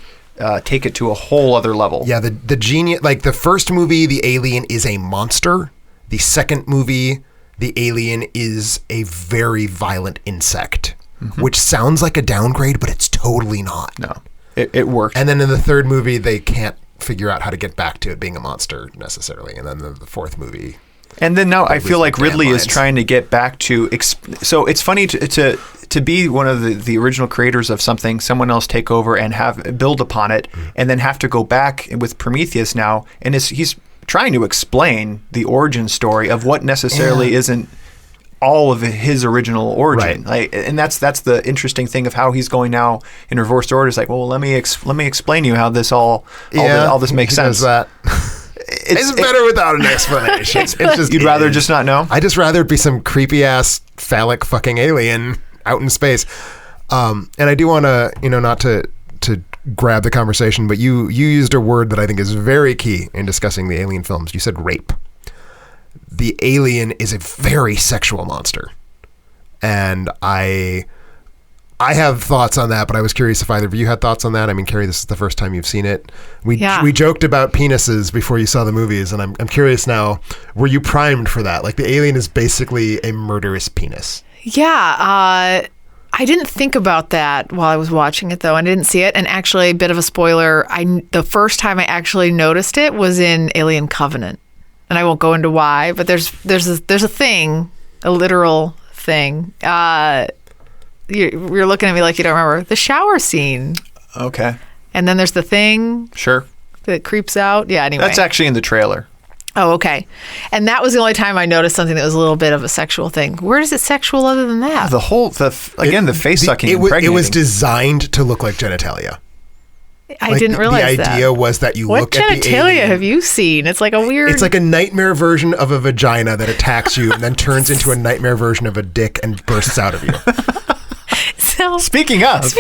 take it to a whole other level. Yeah, the genius, like the first movie, the alien is a monster. The second movie, the alien is a very violent insect, which sounds like a downgrade, but it's totally not. No, it worked. And then in the third movie, they can't figure out how to get back to it being a monster necessarily. And then the fourth movie. And then now I feel like Ridley is trying to get back to. So it's funny to be one of the original creators of something, someone else take over and build upon it, and then have to go back with Prometheus now, and he's trying to explain the origin story of what necessarily isn't all of his original origin. Right. And that's the interesting thing of how he's going now in reversed order. It's like, well, let me explain to you how this all this makes sense. Does that. It's better without an explanation. It's just You'd rather just not know? I just rather it be some creepy ass phallic fucking alien out in space. And I do want to, not to grab the conversation, but you used a word that I think is very key in discussing the Alien films. You said rape. The alien is a very sexual monster. And I have thoughts on that, but I was curious if either of you had thoughts on that. I mean, Carrie, this is the first time you've seen it. We joked about penises before you saw the movies, and I'm curious now, were you primed for that? Like, the alien is basically a murderous penis. Yeah, I I didn't think about that while I was watching it, though. I didn't see it. And actually, a bit of a spoiler, the first time I actually noticed it was in Alien Covenant. And I won't go into why, but there's a thing, a literal thing. You're looking at me like you don't remember. The shower scene. Okay. And then there's the thing. Sure. That creeps out. Yeah, anyway. That's actually in the trailer. Oh, okay. And that was the only time I noticed something that was a little bit of a sexual thing. Where is it sexual other than that? The face sucking. It was designed to look like genitalia. I didn't realize that. The idea was that you what look at the genitalia alien. have you seen? It's like a weird... It's like a nightmare version of a vagina that attacks you and then turns into a nightmare version of a dick and bursts out of you. So, Speaking of,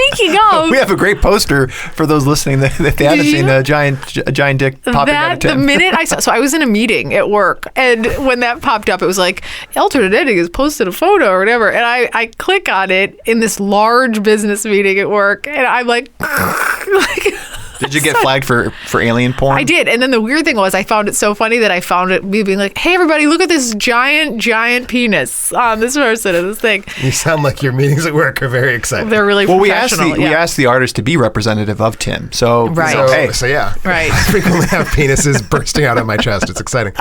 we have a great poster for those listening that they haven't seen a giant dick popping out of Tim. The minute I saw, so I was in a meeting at work, and when that popped up, it was like Alternate Ending has posted a photo or whatever, and I click on it in this large business meeting at work, and I'm like Did you get flagged for alien porn? I did. And then the weird thing was I found it so funny that I found it me being like, hey, everybody, look at this giant penis on this person and this thing. You sound like your meetings at work are very exciting. They're really professional. We asked the artist to be representative of Tim. So, right. So yeah. Right. I frequently have penises bursting out of my chest. It's exciting.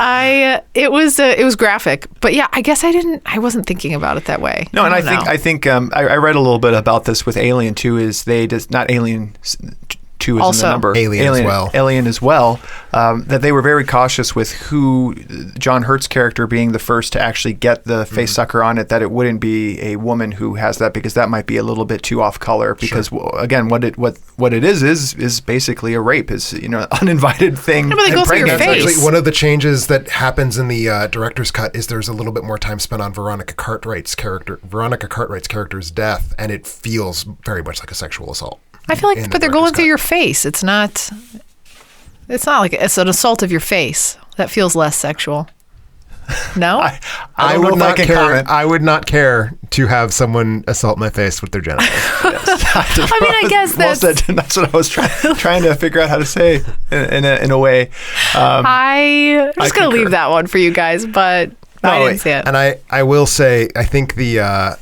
It was graphic. But yeah, I guess I wasn't thinking about it that way. No, and I think I read a little bit about this with Alien 2 is not Alien 2 is also in the number. Alien as well. That they were very cautious with who John Hurt's character being the first to actually get the face sucker on it, that it wouldn't be a woman who has that, because that might be a little bit too off color. Because again, what it is basically a rape, is uninvited thing. No, but they go through your face. Actually, one of the changes that happens in the director's cut is there's a little bit more time spent on Veronica Cartwright's character's death, and it feels very much like a sexual assault. I feel like, but they're going through your face. It's not like it's an assault of your face. That feels less sexual. No? I would not care. I would not care to have someone assault my face with their genitals. I guess that's what I was trying to figure out how to say in a way. I'm just going to leave that one for you guys, but I didn't see it. And I will say, I think the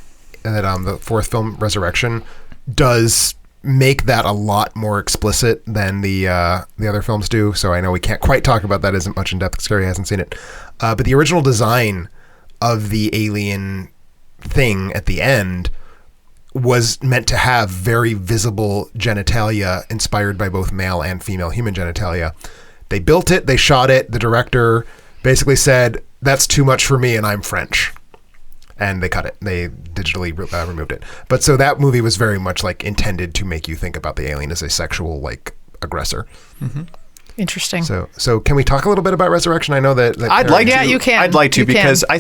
fourth film, Resurrection, does make that a lot more explicit than the other films do. So I know we can't quite talk about that as much in depth because Carrie hasn't seen it. But the original design of the alien thing at the end was meant to have very visible genitalia inspired by both male and female human genitalia. They built it, they shot it. The director basically said, "That's too much for me and I'm French." And they cut it. They digitally removed it. But so that movie was very much like intended to make you think about the alien as a sexual aggressor. Mm-hmm. Interesting. So can we talk a little bit about Resurrection? I know that I'd like to. Yeah, you can. I'd like to, you because can. I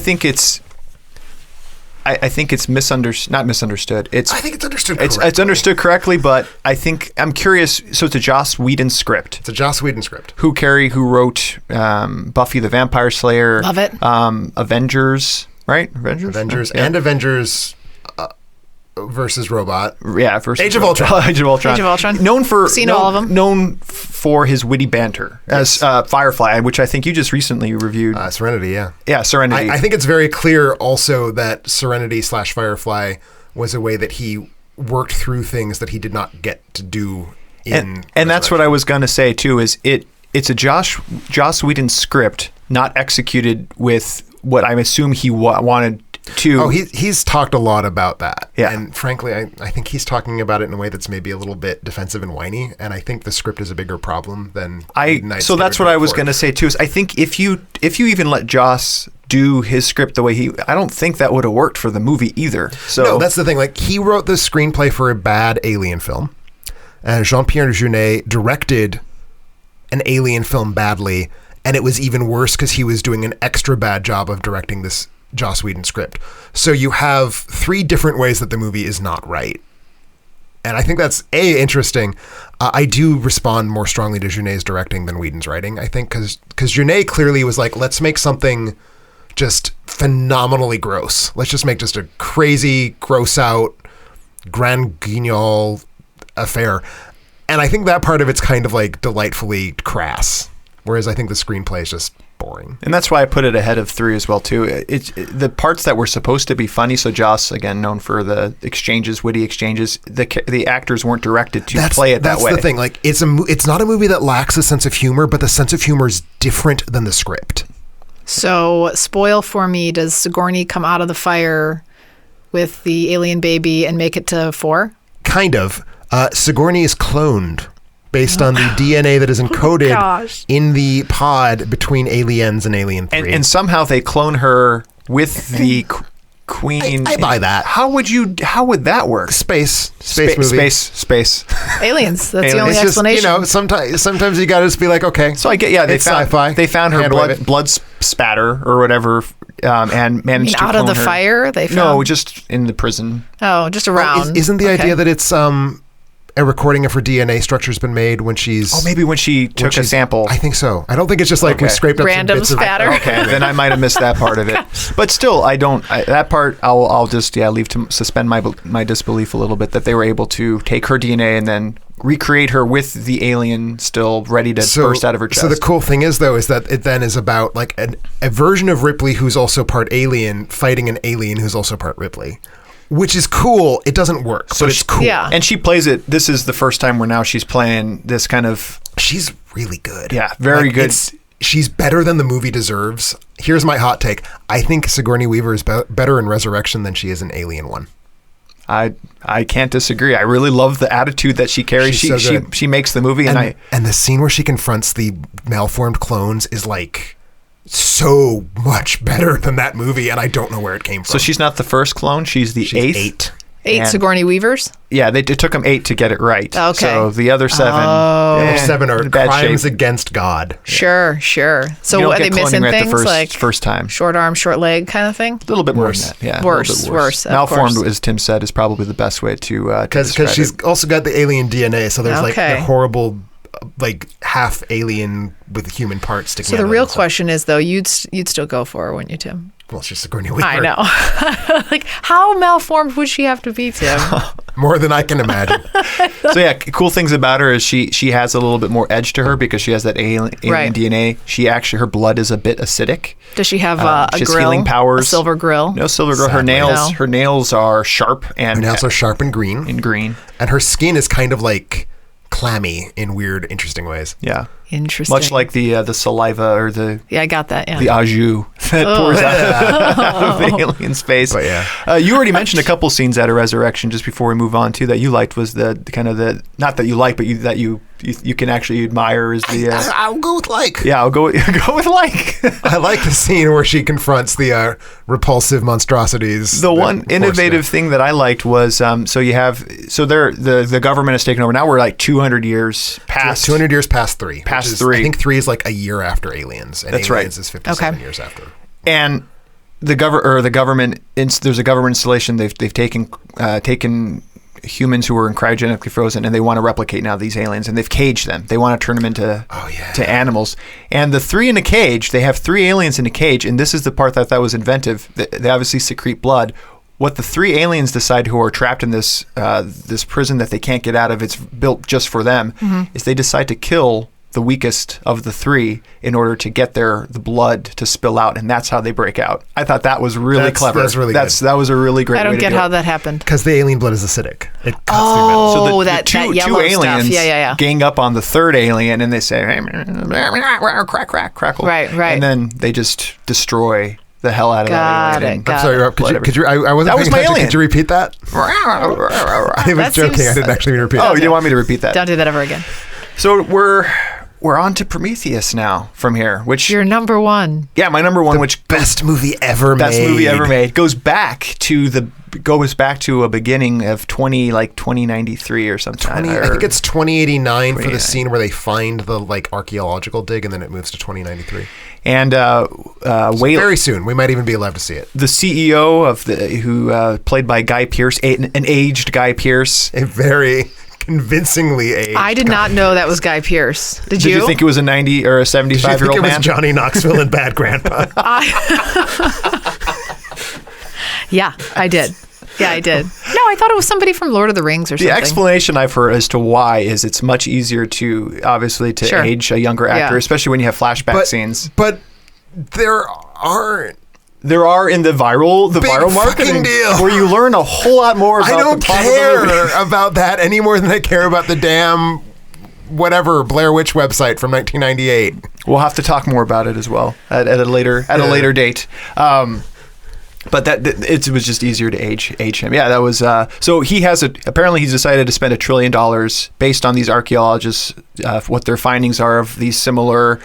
think it's not misunderstood. I think it's understood correctly. It's understood correctly, but I'm curious. So it's a Joss Whedon script. It's a Joss Whedon script. Who wrote Buffy the Vampire Slayer. Love it. Avengers. Right? Avengers and Avengers versus Robot. Yeah, versus Age of Ultron. Age of Ultron. Known for his witty banter as Firefly, which I think you just recently reviewed. Serenity, yeah. Yeah, Serenity. I think it's very clear also that Serenity / Firefly was a way that he worked through things that he did not get to do in and that's what I was going to say too, is it's a Joss Whedon script not executed with what I assume he wanted to. Oh, he's talked a lot about that. Yeah. And frankly, I think he's talking about it in a way that's maybe a little bit defensive and whiny. And I think the script is a bigger problem than So that's what I was going to say too, is I think if you even let Joss do his script the way I don't think that would have worked for the movie either. So no, that's the thing. Like, he wrote the screenplay for a bad Alien film, and Jean-Pierre Jeunet directed an Alien film badly. And it was even worse because he was doing an extra bad job of directing this Joss Whedon script. So you have 3 different ways that the movie is not right. And I think that's, interesting. I do respond more strongly to Jeunet's directing than Whedon's writing, I think, because Jeunet clearly was like, let's make something just phenomenally gross. Let's just make just a crazy, gross out, grand guignol affair. And I think that part of it's kind of like delightfully crass. Whereas I think the screenplay is just boring. And that's why I put it ahead of 3 as well, too. The parts that were supposed to be funny, so Joss, again, known for the exchanges, witty exchanges, the actors weren't directed to play it that way. That's the thing. Like, it's not a movie that lacks a sense of humor, but the sense of humor is different than the script. So, spoil for me, does Sigourney come out of the fire with the alien baby and make it to 4? Kind of. Sigourney is cloned based on the DNA that is encoded in the pod between Aliens and Alien 3. And somehow they clone her with the queen. I buy that. How would that work? Space movie. Space. Aliens. That's the only It's just, explanation. sometimes you got to just be like, okay. So I get, it's sci-fi. They found her blood spatter or whatever, and managed to out clone of the her. fire. They found. No, just in the prison. Oh, just around. Isn't the idea that it's a recording of her DNA structure has been made when she's... Oh, maybe when she took a sample. I think so. I don't think it's just like we scraped up random some bits spatter. of... Okay, then I might have missed that part of it. But still, that part I'll just leave to suspend my disbelief a little bit that they were able to take her DNA and then recreate her with the alien still ready to burst out of her chest. So the cool thing is, though, is that it then is about like a version of Ripley who's also part alien fighting an alien who's also part Ripley. Which is cool. It doesn't work, but it's cool. Yeah. And she plays it. This is the first time where now she's playing this kind of... She's really good. Yeah, very good. She's better than the movie deserves. Here's my hot take. I think Sigourney Weaver is better in Resurrection than she is in Alien 1. I can't disagree. I really love the attitude that she carries. She makes the movie, and the scene where she confronts the malformed clones is like... so much better than that movie, and I don't know where it came from. So she's not the first clone, she's the eighth. 8 Sigourney Weavers? Yeah, it took them 8 to get it right. Okay. So the other 7... The other 7 are bad crimes shape. Against God. Sure. So You don't are they get cloning missing right things the like first time. short arm, short leg kind of thing? A little bit Worse. more than that. Yeah, Worse, a little bit worse, of Malformed, course. as Tim said, is probably the best way to Because describe she's it. also got the alien DNA, so there's like Okay. the horrible like half alien with human parts sticking out. So the of real them. question is, though, you'd still go for her, wouldn't you, Tim? Well, she's Sigourney Weaver. I know. Like, how malformed would she have to be, Tim? More than I can imagine. So yeah, cool things about her is she has a little bit more edge to her because she has that alien Right. DNA. Her blood is a bit acidic. Does she have a she has grill? healing powers. A silver grill? No silver grill. Her Sadly. nails. No. Her nails are sharp and Her nails are sharp and green. in green. And her skin is kind of like clammy in weird, interesting ways. Yeah, Interesting. much like the saliva or the Yeah, I got that. Yeah. the au jus that pours out of the alien's face. But yeah. You already mentioned a couple scenes out of Resurrection just before we move on too that you liked was the kind of the not that you like but that you can actually admire is the I'll go with like. yeah I'll go with like I like the scene where she confronts the repulsive monstrosities. the that one force innovative her. thing that I liked was the government has taken over. Now we're like 200 years past 200 years past 3. Past which is, 3. I think 3 is like a year after Aliens. And That's Aliens right. is 57 Okay. years after. and the government there's a government installation they've taken humans who were cryogenically frozen and they want to replicate now these aliens and they've caged them. They want to turn them into to animals. And the 3 in a cage, they have 3 aliens in a cage, and this is the part that I thought was inventive. They obviously secrete blood. What the 3 aliens decide who are trapped in this this prison that they can't get out of, it's built just for them, is they decide to kill the weakest of the 3 in order to get the blood to spill out, and that's how they break out. I thought that was really clever. That's really good. That was a really great I way don't to get do how it. that happened. Because the alien blood is acidic. It cuts Oh, through metal. that two yellow aliens stuff. Yeah. gang up on the 3rd alien and they say, hey, crack, crackle. Right. And then they just destroy the hell out of Got that it, alien. got I'm sorry, Rob, could you I wasn't That was paying my attention. alien. Could you repeat that? I was That joking. seems- I didn't actually mean to repeat Oh, that. you didn't want me to repeat that. Don't do that ever again. So we're on to Prometheus now from here, which You're number 1. yeah, my number 1, which Best movie ever made. goes back to a beginning of 2093 or something. I think it's 2089 for the 2089. scene where they find the like archaeological dig, and then it moves to 2093. and Very soon, we might even be allowed to see it. the CEO of who played by Guy Pearce, an aged Guy Pearce. A very convincingly aged. I did not know that was Guy Pearce. Did Did you think it was a 90 or a Did you think 75-year-old it was man? Johnny Knoxville and Bad Grandpa? Yeah, I did. Yeah, I did. No, I thought it was somebody from Lord of the Rings or something. The explanation I've heard as to why is it's much easier to, obviously, to Sure. age a younger actor, Yeah. especially when you have flashback scenes. But there are In the viral fucking marketing deal. where you learn a whole lot more about I don't the plot of the movie. care about that any more than I care about the damn whatever Blair Witch website from 1998. We'll have to talk more about it as well at a later date. But it was just easier to age him. Yeah, that was so he has apparently he's decided to spend $1 trillion based on these archaeologists what their findings are of these similar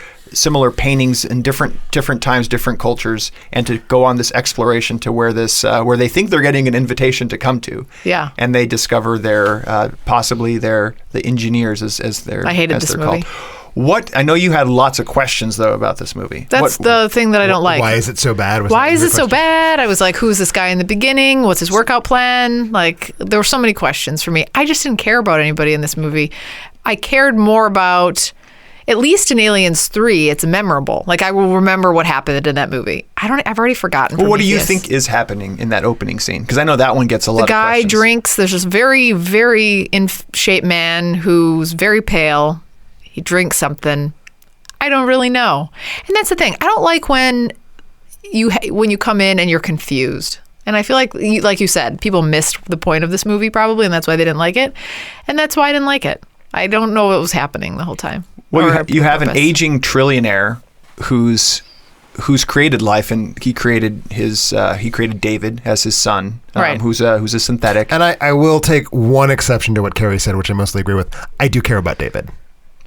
paintings in different times, different cultures, and to go on this exploration to where they think they're getting an invitation to come to. Yeah. And they discover possibly the engineers as they're I hated as this they're movie. called. I know you had lots of questions though about this movie. That's the thing that I don't like. Why is it so bad? Why is it so bad? I was like, who's this guy in the beginning? What's his workout plan? Like, there were so many questions for me. I just didn't care about anybody in this movie. I cared more about, at least in Aliens 3, it's memorable. Like, I will remember what happened in that movie. I've already forgotten. Well, what do you Prometheus. think is happening in that opening scene? Because I know that one gets a lot The of guy questions. drinks. There's this very, very in shape man who's very pale. He drinks something. I don't really know. And that's the thing. I don't like when you come in and you're confused. And I feel like you said, people missed the point of this movie probably, and that's why they didn't like it. And that's why I didn't like it. I don't know what was happening the whole time. Well, you have an purpose. aging trillionaire who's created life, and he created David as his son, Right. who's a synthetic. And I will take one exception to what Carrie said, which I mostly agree with. I do care about David.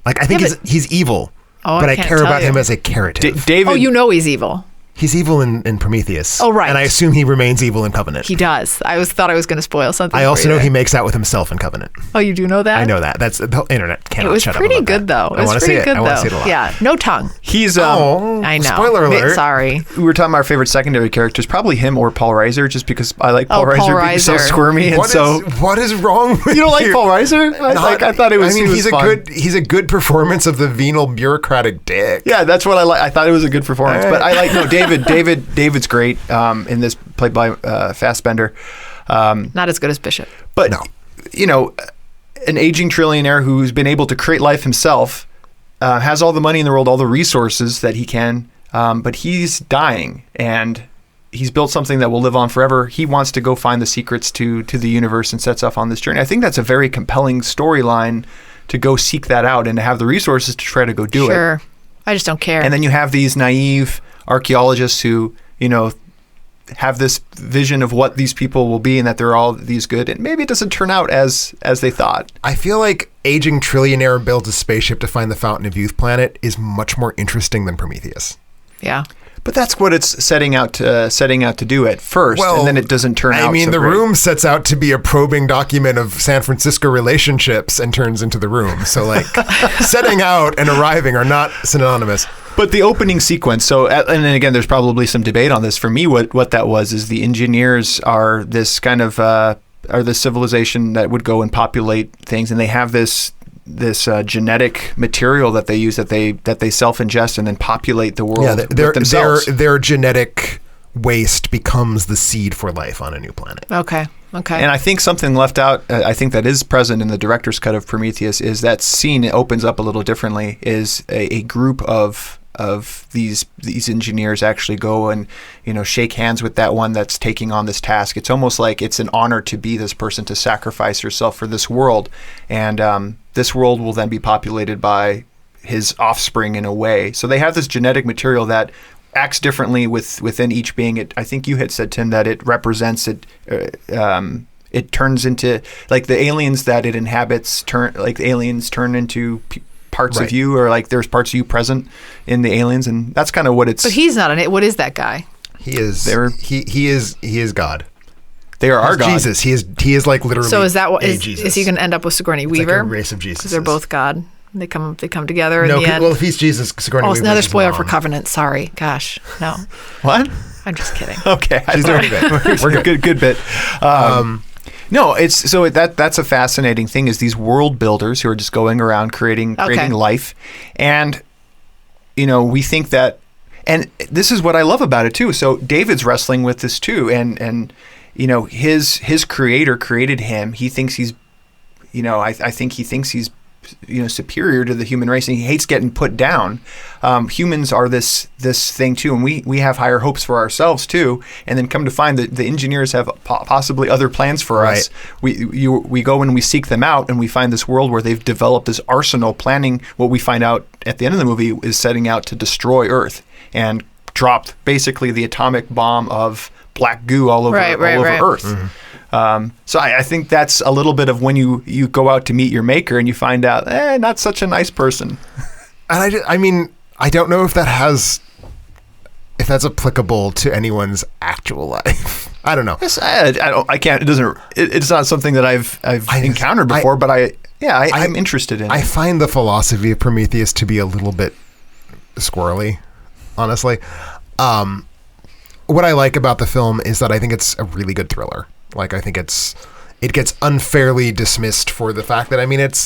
Like, I think he's evil, Oh, but I I can't care tell about you. him as a character. David. Oh, you know he's evil. He's evil in Prometheus. Oh, right. And I assume he remains evil in Covenant. He does. I thought I was going to spoil something. I for also you know there. he makes out with himself in Covenant. Oh, you do know that? I know that. That's the internet It cannot was shut up pretty about good, that. though. I want to see it. I want to see it a lot. Yeah, no tongue. He's I know. Spoiler alert. Sorry. we were talking about our favorite secondary characters, probably him or Paul Reiser, just because I like Paul Paul Reiser being so Reiser. squirmy and What is wrong with You don't like Paul Reiser? I thought it was. I mean, he was he's fun. he's a good performance of the venal bureaucratic dick. Yeah, that's what I like. I thought it was a good performance, but I like David's great in this, played by Fassbender. Not as good as Bishop. But an aging trillionaire who's been able to create life himself, has all the money in the world, all the resources that he can, but he's dying and he's built something that will live on forever. He wants to go find the secrets to the universe and sets off on this journey. I think that's a very compelling storyline to go seek that out and to have the resources to try to go do it. Sure. I just don't care. And then you have these naive archaeologists who, have this vision of what these people will be and that they're all these good, and maybe it doesn't turn out as they thought. I feel like aging trillionaire builds a spaceship to find the Fountain of Youth planet is much more interesting than Prometheus. Yeah. But that's what it's setting out to do at first, and then it doesn't turn out. I mean, so the great. room sets out to be a probing document of San Francisco relationships and turns into the room. So, like, setting out and arriving are not synonymous. But the opening sequence, and then again, there's probably some debate on this. For me, what that was is the engineers are this kind of are the civilization that would go and populate things, and they have this genetic material that they use that they self-ingest and then populate the world with themselves. Their genetic waste becomes the seed for life on a new planet. Okay. And I think something left out, I think that is present in the director's cut of Prometheus, is that scene. It opens up a little differently. Is a group of these engineers actually go and shake hands with that one that's taking on this task. It's almost like it's an honor to be this person, to sacrifice yourself for this world, and this world will then be populated by his offspring in a way. So they have this genetic material that acts differently within each being. I think you had said, Tim, that it represents it. It turns into, like, the aliens that it inhabits turn into parts of you, or like there's parts of you present in the aliens, and that's kind of what it's. But he's not in it. What is that guy? He is. He is God. They are our He's God. Jesus. He is like literally. So is that what Jesus. is he going to end up with Sigourney It's Weaver? like a race of Jesus. Because they're both God. They come together in No, the end. well, if he's Jesus, Sigourney Oh, Weaver. it's another is spoiler mom. for Covenant. Sorry. Gosh. No. What? I'm just kidding. Okay, She's doing good. We're good bit. No, that's a fascinating thing. Is these world builders who are just going around creating life, and we think that, and this is what I love about it too. So David's wrestling with this too, and his creator created him. He thinks he's, I think he thinks he's, superior to the human race, and he hates getting put down. Humans are this thing too, and we have higher hopes for ourselves too. And then come to find that the engineers have possibly other plans for us. We go and we seek them out, and we find this world where they've developed this arsenal, planning what we find out at the end of the movie is setting out to destroy Earth and dropped basically the atomic bomb of black goo all over Earth. Mm-hmm. So I think that's a little bit of when you go out to meet your maker and you find out, not such a nice person. And I don't know if that's applicable to anyone's actual life. I don't know. Yes, I can't. It's not something that I've encountered before, but I'm interested in it. I find the philosophy of Prometheus to be a little bit squirrely, honestly. What I like about the film is that I think it's a really good thriller. Like, I think it gets unfairly dismissed for the fact that,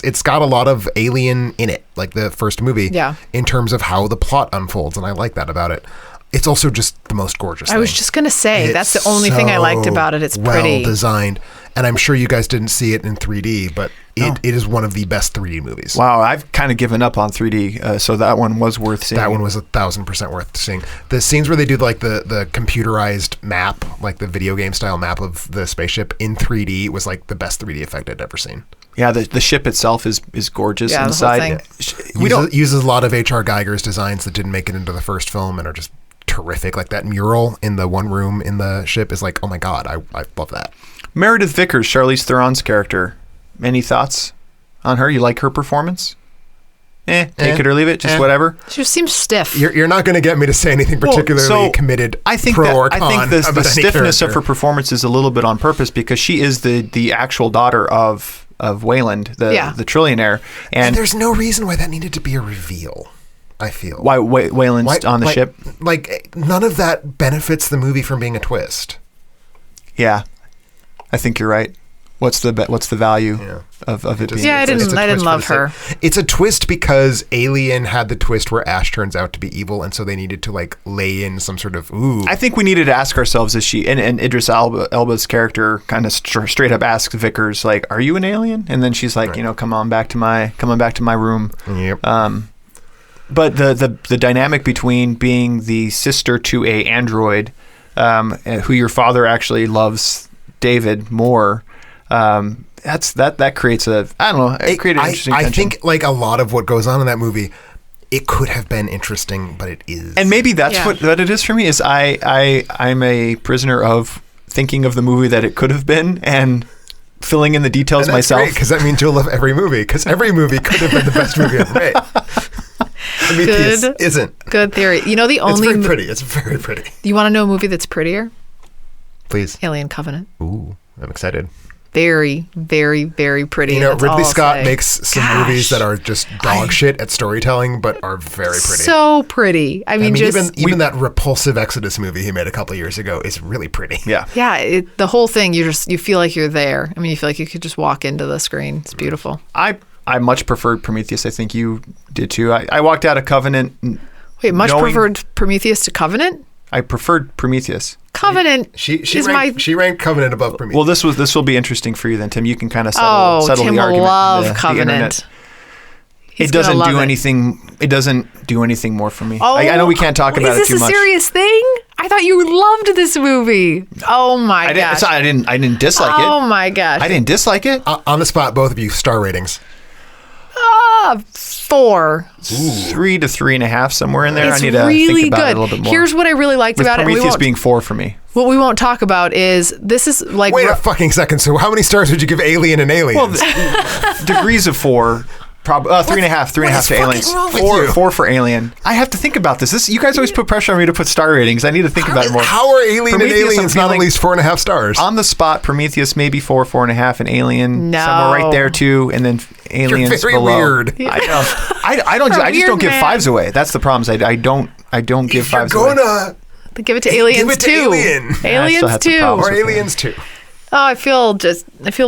it's got a lot of Alien in it, like the first movie, in terms of how the plot unfolds, and I like that about it. It's also just the most gorgeous thing. I was just going to say, that's the only thing I liked about it. It's pretty. Well designed. And I'm sure you guys didn't see it in 3D, but it is one of the best 3D movies. Wow, I've kind of given up on 3D, so that one was worth seeing. That one was 1,000% worth seeing. The scenes where they do like the computerized map, like the video game style map of the spaceship in 3D was like the best 3D effect I'd ever seen. Yeah, the ship itself is gorgeous inside. The whole thing. Uses a lot of H.R. Geiger's designs that didn't make it into the first film and are just terrific. Like that mural in the one room in the ship is like, oh my God, I love that. Meredith Vickers, Charlize Theron's character. Any thoughts on her? You like her performance? Take it or leave it, just whatever. She just seems stiff. You're not going to get me to say anything particularly committed. I think the stiffness of her performance is a little bit on purpose because she is the actual daughter of Wayland, the trillionaire, and there's no reason why that needed to be a reveal. I feel why Wayland's on the ship. Like none of that benefits the movie from being a twist. Yeah, I think you're right. What's the value of it being? Yeah, I didn't love her. It's a twist because Alien had the twist where Ash turns out to be evil, and so they needed to like lay in some sort of I think we needed to ask ourselves: is she? And Idris Elba's character kind of straight up asks Vickers, like, "Are you an alien?" And then she's like, "Come on back to my room." Yep. But the dynamic between being the sister to a android, who your father actually loves, David more. That creates it created an interesting tension. I think like a lot of what goes on in that movie, it could have been interesting, but it is. And maybe that's what it is for me is I'm a prisoner of thinking of the movie that it could have been and filling in the details myself. Because that means you'll love every movie because every movie could have been the best movie ever made. Prometheus isn't. Good theory. The only... It's very pretty. It's very pretty. You want to know a movie that's prettier? Please. Alien Covenant. Ooh, I'm excited. Very, very, very pretty. Ridley Scott makes some movies that are just dog shit at storytelling, but are very pretty. So pretty. Even that repulsive Exodus movie he made a couple of years ago is really pretty. Yeah. Yeah. The whole thing, you feel like you're there. You feel like you could just walk into the screen. It's beautiful. I much preferred Prometheus. I think you did too. I walked out of Covenant. Wait, preferred Prometheus to Covenant? I preferred Prometheus. Covenant. She ranked Covenant above Prometheus. Well, this will be interesting for you then, Tim. You can kind of settle Tim the argument. Will love the Covenant. It doesn't do anything. It doesn't do anything more for me. I know we can't talk about it too much. Is this a serious thing? I thought you loved this movie. Oh my gosh! I didn't dislike it. Oh my gosh! I didn't dislike it. On the spot, both of you, star ratings. 4. 3 to 3.5, somewhere in there. It's I need to really think about good. it a little bit more. Here's what I really liked about Prometheus it. being 4 for me. What we won't talk about is this is like. Wait a fucking second. So how many stars would you give Alien and Aliens? Well, degrees of 4. 3.5 to Aliens. 4 for Alien. I have to think about this. You guys always put pressure on me to put star ratings. I need to think about it more. How are Alien and Aliens not at least 4.5 stars? On the spot, Prometheus maybe 4.5, and Alien somewhere right there too, and then Aliens You're very below. weird. I know. I just don't give 5s away. That's the problem. I don't give 5s away. You're gonna give it to Aliens 2. Alien. Aliens 2 or Aliens 2. Oh, I feel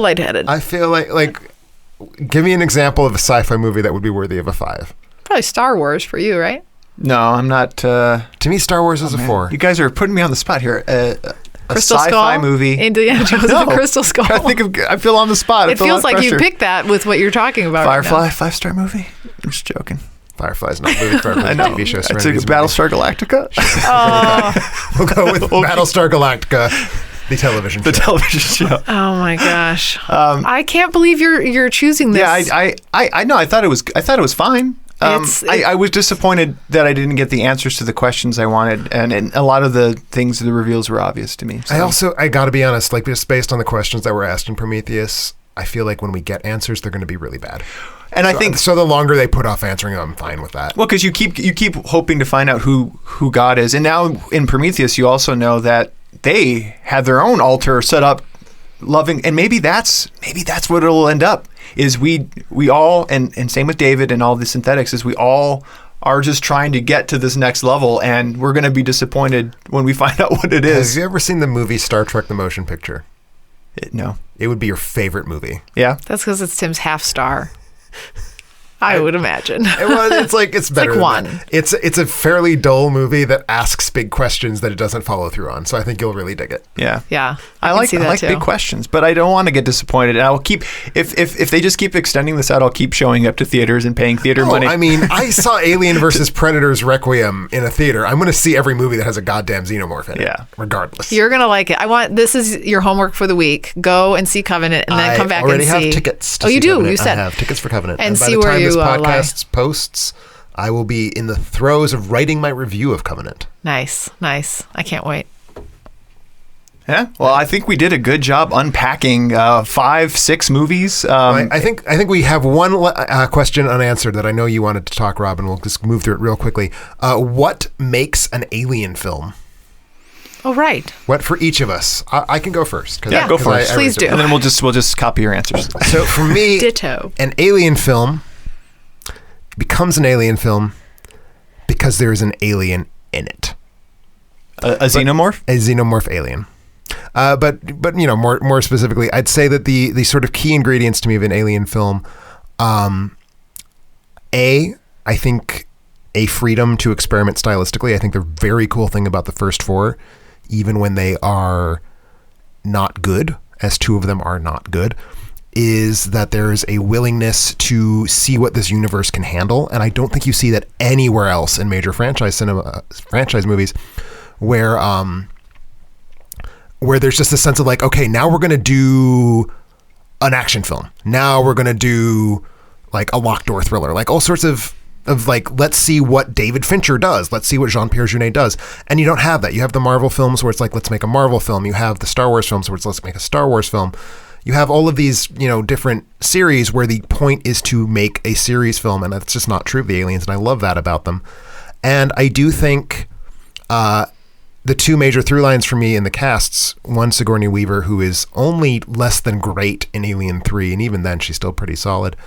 lightheaded. I feel like. Give me an example of a sci-fi movie that would be worthy of a 5. Probably Star Wars for you, right? No, I'm not. To me, Star Wars is a 4. You guys are putting me on the spot here. Crystal sci-fi Skull? movie. Indiana Jones and the Crystal Skull. I feel on the spot. It feels like you picked that with what you're talking about. Firefly, right 5-star movie. I'm just joking. Firefly's not moving for a TV show. It's a Battlestar Galactica. We'll go with Battlestar Galactica, the television show. The television show. Oh my gosh! I can't believe you're choosing this. Yeah, I know. I thought it was fine. I was disappointed that I didn't get the answers to the questions I wanted, and a lot of the things, the reveals were obvious to me. So. I got to be honest, like just based on the questions that were asked in Prometheus, I feel like when we get answers, they're going to be really bad. And I think so. The longer they put off answering them, I'm fine with that. Well, because you keep hoping to find out who God is, and now in Prometheus, you also know that they had their own altar set up, loving, and maybe that's what it'll end up. Is we all and same with David and all the synthetics, is we all are just trying to get to this next level, and we're going to be disappointed when we find out what it is. Have you ever seen the movie Star Trek: The Motion Picture? No. It would be your favorite movie. Yeah. That's because it's Tim's half star. I would imagine. It's better like than one. that. It's a fairly dull movie that asks big questions that it doesn't follow through on. So I think you'll really dig it. Yeah. Yeah. I like big questions, but I don't want to get disappointed. And I will keep if they just keep extending this out, I'll keep showing up to theaters and paying theater money. I mean, I saw Alien vs. Predator's Requiem in a theater. I'm going to see every movie that has a goddamn xenomorph in it. Yeah. Regardless. You're gonna like it. This is your homework for the week. Go and see Covenant, and then come back and see. I already have tickets. You do. Covenant. You said I have tickets for Covenant, and by see the where time you this lie. podcast posts, I will be in the throes of writing my review of Covenant. Nice. I can't wait. Yeah. Well, I think we did a good job unpacking 5-6 movies. I think we have one question unanswered that I know you wanted to talk, Rob, and we'll just move through it real quickly. What makes an Alien film? Oh, right. What for each of us? I can go first. Go first. Please do. And then we'll just copy your answers. So for me, ditto. An Alien film becomes an Alien film because there is an alien in it. A xenomorph? A xenomorph alien. But you know, more specifically, I'd say that the sort of key ingredients to me of an Alien film, I think a freedom to experiment stylistically. I think the very cool thing about the first 4, even when they are not good, as 2 of them are not good, is that there's a willingness to see what this universe can handle. And I don't think you see that anywhere else in major franchise movies where there's just a sense of like, okay, now we're going to do an action film. Now we're going to do like a locked door thriller, like all sorts of like, let's see what David Fincher does. Let's see what Jean-Pierre Jeunet does. And you don't have that. You have the Marvel films where it's like, let's make a Marvel film. You have the Star Wars films where it's let's make a Star Wars film. You have all of these, different series where the point is to make a series film. And that's just not true of the Aliens. And I love that about them. And I do think the 2 major through lines for me in the casts, one, Sigourney Weaver, who is only less than great in Alien 3. And even then, she's still pretty solid.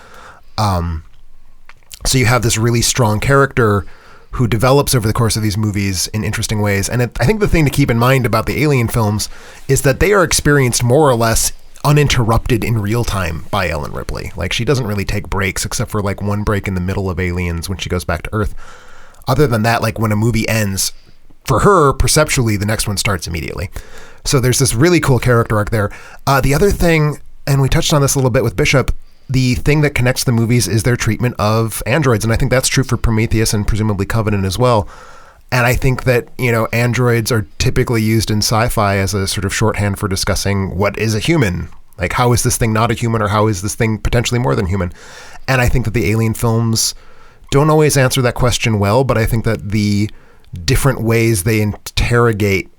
So you have this really strong character who develops over the course of these movies in interesting ways. And I think the thing to keep in mind about the Alien films is that they are experienced more or less uninterrupted in real time by Ellen Ripley. Like, she doesn't really take breaks except for like one break in the middle of Aliens when she goes back to Earth. Other than that, like when a movie ends, for her, perceptually, the next one starts immediately. So there's this really cool character arc there. The other thing, and we touched on this a little bit with Bishop, the thing that connects the movies is their treatment of androids. And I think that's true for Prometheus and presumably Covenant as well. And I think that, androids are typically used in sci-fi as a sort of shorthand for discussing what is a human. Like, how is this thing not a human, or how is this thing potentially more than human? And I think that the Alien films don't always answer that question well, but I think that the different ways they interrogate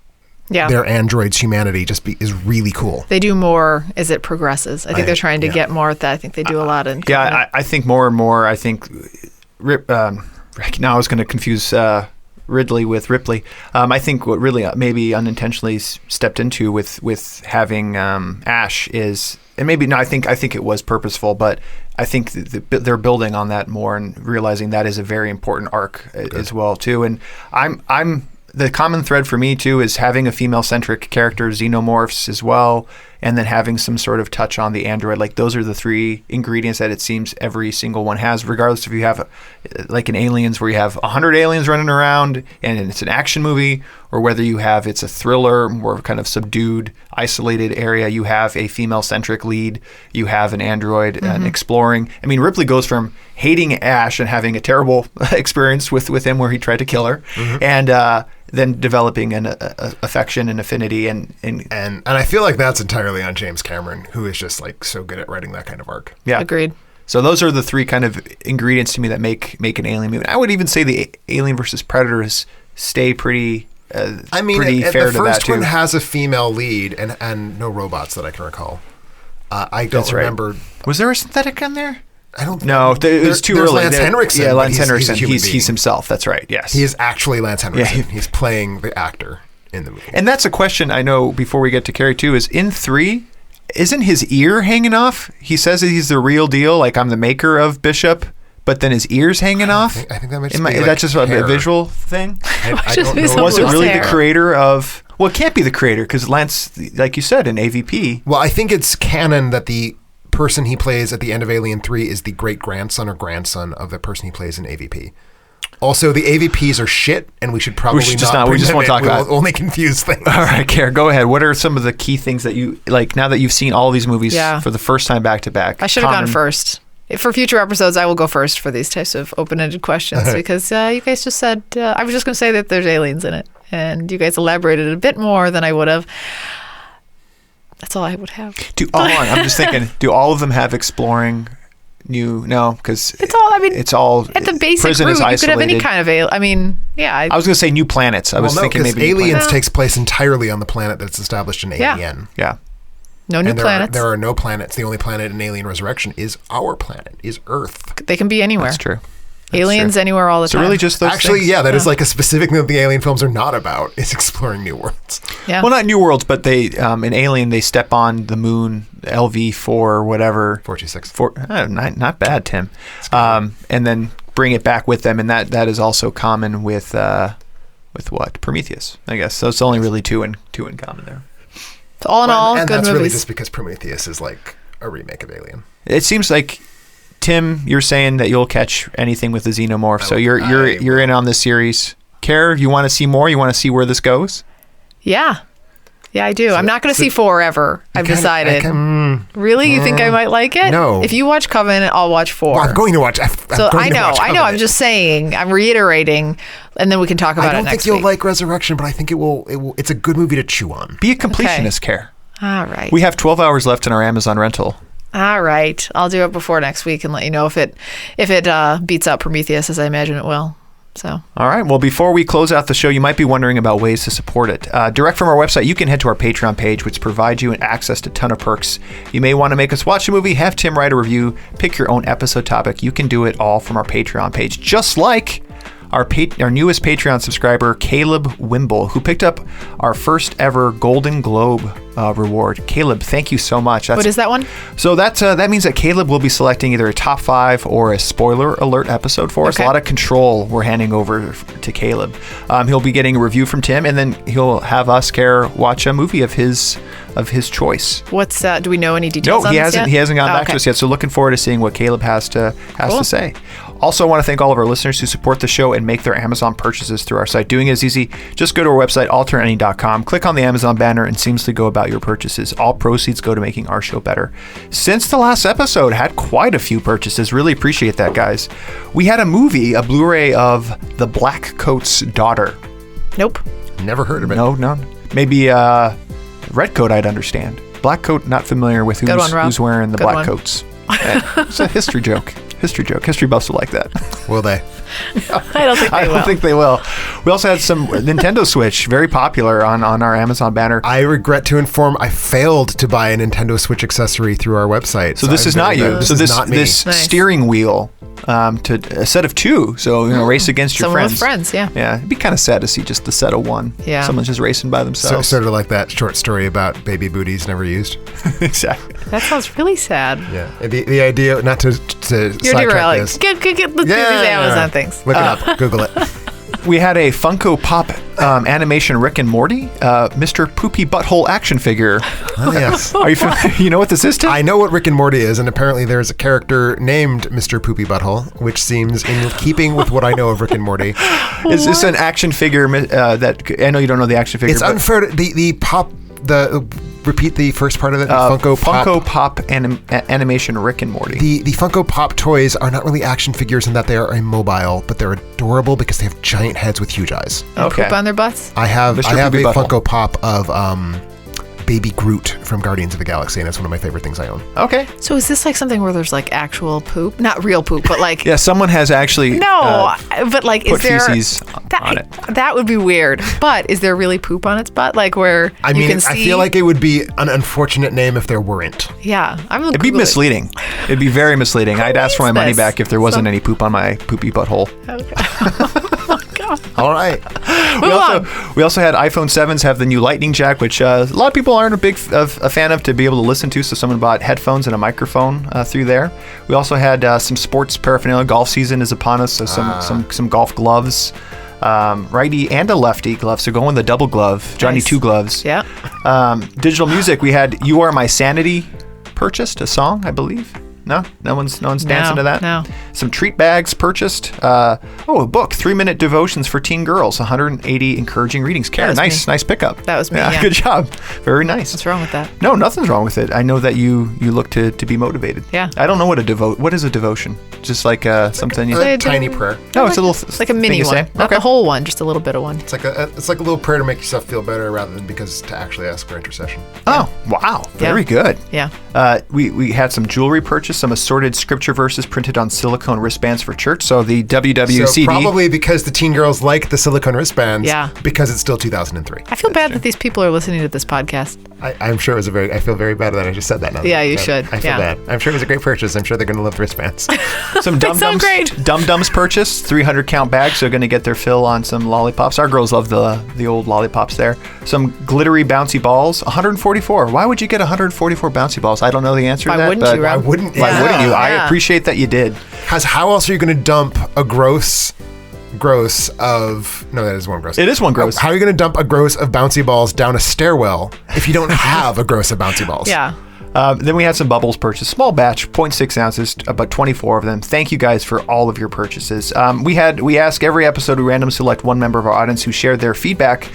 their androids' humanity is really cool. They do more as it progresses. I think they're trying to get more at that. I think they do a lot in Covenant. I think more and more, I think, now I was going to confuse Ridley with Ripley. I think what really maybe unintentionally stepped into with having Ash is, and maybe no, I think it was purposeful, but I think they're building on that more and realizing that is a very important arc as well too. And I'm the common thread for me too is having a female-centric character, xenomorphs as well, and then having some sort of touch on the android. Like those are the three ingredients that it seems every single one has, regardless if you have like in Aliens where you have 100 aliens running around and it's an action movie, or whether you have it's a thriller, more kind of subdued, isolated area. You have a female-centric lead. You have an android and exploring. I mean, Ripley goes from hating Ash and having a terrible experience with him where he tried to kill her, and then developing an affection and affinity, and I feel like that's entirely on James Cameron, who is just like so good at writing that kind of arc. Yeah, agreed. So those are the three kind of ingredients to me that make an Alien movie. I would even say the Alien versus Predators stay pretty. Pretty fair to that too. The first one has a female lead and no robots that I can recall. I don't remember. Right. Was there a synthetic in there? I don't. No, it was too early. Lance Henriksen. Yeah, Lance Henriksen. He's himself. That's right. Yes, he is actually Lance Henriksen. Yeah, he's playing the actor in the movie. And that's a question I know. Before we get to Carrie too, is in 3, isn't his ear hanging off? He says that he's the real deal. Like, I'm the maker of Bishop. But then his ear's hanging off? I think that might just be that's just hair. a visual thing? I don't know. Was it really the creator of... Well, it can't be the creator, because Lance, like you said, in AVP... Well, I think it's canon that the person he plays at the end of Alien 3 is the great-grandson or grandson of the person he plays in AVP. Also, the AVPs are shit, and we should probably We just won't talk about it. We'll only confuse things. All right, Kara, go ahead. What are some of the key things that you... Like, now that you've seen all these movies for the first time back-to-back... I should have gone first. For future episodes, I will go first for these types of open-ended questions because you guys just said, I was just going to say that there's aliens in it, and you guys elaborated a bit more than I would have. That's all I would have. I'm just thinking, do all of them have exploring new? No, because it's all at the basic prison root, is you isolated. could have any kind of alien. I mean, yeah. I was going to say new planets. I was thinking maybe Aliens takes place entirely on the planet that's established in Alien. Yeah. No new planets. There are no planets. The only planet in Alien Resurrection is our planet, is Earth. They can be anywhere. That's true. Aliens anywhere all the time. So really just those Actually, things? yeah, that is like a specific thing that the Alien films are not about, is exploring new worlds. Yeah. Well, not new worlds, but they in Alien, they step on the moon, LV-4 or whatever. 426. Not bad, Tim. And then bring it back with them. And that is also common with what? Prometheus, I guess. So it's only really two in common there. So all in all, and good that's movies. Really just because Prometheus is like a remake of Alien. It seems like, Tim, you're saying that you'll catch anything with the xenomorph, so you're in on this series. Kara, you want to see more? You want to see where this goes? Yeah, I do. I'm not going to see 4 ever. I've decided. Really? You think I might like it? No. If you watch Covenant, I'll watch 4. Well, I'm going to watch. I know. I'm just saying. I'm reiterating, and then we can talk about it next week. I don't think you'll like Resurrection, but I think it will. It's a good movie to chew on. Be a completionist, Kara. All right. We have 12 hours left in our Amazon rental. All right. I'll do it before next week and let you know if it beats out Prometheus, as I imagine it will. So. All right. Well, before we close out the show, you might be wondering about ways to support it. Direct from our website, you can head to our Patreon page, which provides you access to a ton of perks. You may want to make us watch a movie, have Tim write a review, pick your own episode topic. You can do it all from our Patreon page, just like our newest Patreon subscriber, Caleb Wimble, who picked up our first ever Golden Globe reward. Caleb, thank you so much. What is that one? So that means that Caleb will be selecting either a top 5 or a spoiler alert episode for us. A lot of control we're handing over to Caleb. He'll be getting a review from Tim, and then he'll have us, watch a movie of his choice. What's do we know any details? No, he hasn't. He hasn't gotten back to us yet. So looking forward to seeing what Caleb has to say. Also, I want to thank all of our listeners who support the show and make their Amazon purchases through our site. Doing it is easy. Just go to our website, alternatending.com, click on the Amazon banner, and seamlessly go about your purchases. All proceeds go to making our show better. Since the last episode, had quite a few purchases. Really appreciate that, guys. We had a movie, a Blu-ray of The Black Coat's Daughter. Nope. Never heard of it. No. Maybe Red Coat I'd understand. Black Coat, not familiar with who's wearing the black coats. It's a history joke. History buffs will like that. Will they? I don't think they will. We also had some Nintendo Switch, very popular on our Amazon banner. I regret to inform I failed to buy a Nintendo Switch accesssory through our website. So this is not you. This is not me. This steering wheel to a set of 2. So race against your friends. Someone with friends, yeah. Yeah, it'd be kind of sad to see just the set of 1. Yeah. Someone's just racing by themselves. Sort of like that short story about baby booties never used. Exactly. That sounds really sad. Yeah. The idea, not to You're sidetrack derailing. this. Let's do these Amazon things. Look it up. Google it. We had a Funko Pop animation Rick and Morty, Mr. Poopy Butthole action figure. Oh, yes. Are you you know what this is, Tim? I know what Rick and Morty is, and apparently there's a character named Mr. Poopy Butthole, which seems in keeping with what I know of Rick and Morty. Is this an action figure that I know you don't know the action figure? It's unfair to repeat the first part of it. Funko Pop animation Rick and Morty. The Funko Pop toys are not really action figures in that they are immobile, but they're adorable because they have giant heads with huge eyes. Okay. Poop on their butts? I have a Poopy Butthole. Funko Pop of Baby Groot from Guardians of the Galaxy, and that's one of my favorite things I own. Okay. So is this like something where there's like actual poop? Not real poop, but like... Yeah, someone has actually but like put is there... feces on it. That would be weird. But is there really poop on its butt? Like where I you mean, can see... I feel like it would be an unfortunate name if there weren't. Yeah. It'd be misleading. It'd be very misleading. I'd ask for my money back if there wasn't any poop on my poopy butthole. All right. We also had iPhone 7s have the new Lightning jack, which a lot of people aren't a fan of to be able to listen to. So someone bought headphones and a microphone through there. We also had some sports paraphernalia. Golf season is upon us, so some golf gloves. Righty and a lefty glove, so going the double glove. Johnny Nice. Two Gloves. Yeah. Digital music. We had "You Are My Sanity" purchased, a song, I believe. No one's dancing to that. No. Some treat bags purchased. A book, 3-minute devotions for teen girls, 180 encouraging readings. Karen, was nice pickup. That was me, yeah. Good job. Very nice. What's wrong with that? No, nothing's wrong with it. I know that you look to be motivated. Yeah. I don't know what is a devotion? Just like something you. A tiny prayer. No, it's a little. It's like a mini thing you one. say. Not Okay. the whole one, just a little bit of one. It's like a little prayer to make yourself feel better rather than to actually ask for intercession. Oh, wow. Very good. Yeah. We had some jewelry purchased, some assorted scripture verses printed on silicone wristbands for church. So the WWCD. So probably because the teen girls like the silicone wristbands. Yeah. Because it's still 2003. I feel bad that these people are listening to this podcast. I'm sure it was I feel very bad that I just said that now. Yeah, you should. I feel bad. I'm sure it was a great purchase. I'm sure they're going to love the wristbands. Some sound great. Dum-Dums purchased, 300 count bags, so going to get their fill on some lollipops. Our girls love the old lollipops there. Some glittery bouncy balls, 144. Why would you get 144 bouncy balls? I don't know the answer to that. Wouldn't you, Rob? Why wouldn't you? Why wouldn't you? I Yeah. appreciate that you did. How else are you going to dump a gross of... No, that is one gross. It is one gross. How are you going to dump a gross of bouncy balls down a stairwell if you don't have a gross of bouncy balls? Yeah. Then we had some bubbles purchased, small batch, 0.6 ounces, about 24 of them. Thank you guys for all of your purchases. We ask every episode, we random select one member of our audience who shared their feedback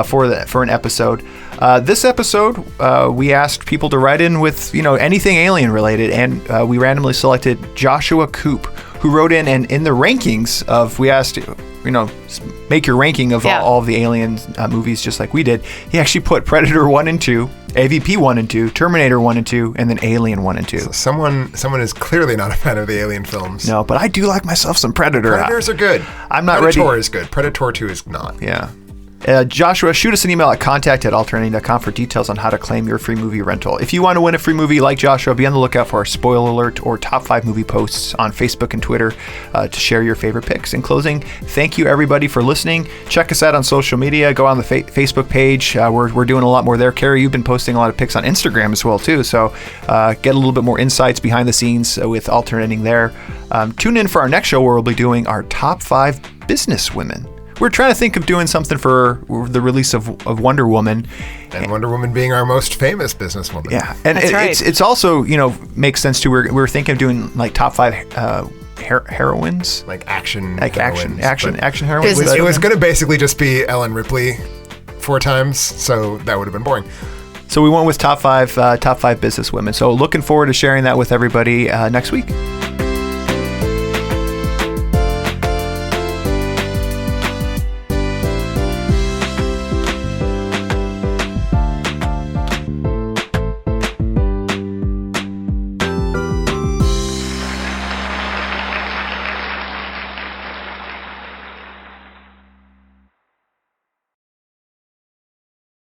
for an episode. This episode, we asked people to write in with anything alien related, and we randomly selected Joshua Coop, who wrote in, and in the rankings of, we asked, make your ranking of all of the Alien movies just like we did. He actually put Predator 1 and 2, AVP 1 and 2, Terminator 1 and 2, and then Alien 1 and 2. So someone is clearly not a fan of the Alien films. No, but I do like myself some Predator. Predators are good. I'm not Predator ready. is good. Predator 2 is not. Yeah. Joshua, shoot us an email at contact@alternating.com for details on how to claim your free movie rental. If you want to win a free movie like Joshua, be on the lookout for our spoiler alert or top 5 movie posts on Facebook and Twitter to share your favorite picks. In closing, thank you everybody for listening. Check us out on social media. Go on the Facebook page. We're doing a lot more there. Carrie, you've been posting a lot of pics on Instagram as well too. So get a little bit more insights behind the scenes with Alternating there. Tune in for our next show where we'll be doing our top 5 business women. We're trying to think of doing something for the release of Wonder Woman. And Wonder Woman being our most famous businesswoman. Yeah, and That's right. it's also makes sense too. We're thinking of doing like top 5 heroines, Like action action heroines. heroines. Business It was going to basically just be Ellen Ripley 4 times, so that would have been boring. So we went with top 5 business women. So looking forward to sharing that with everybody next week.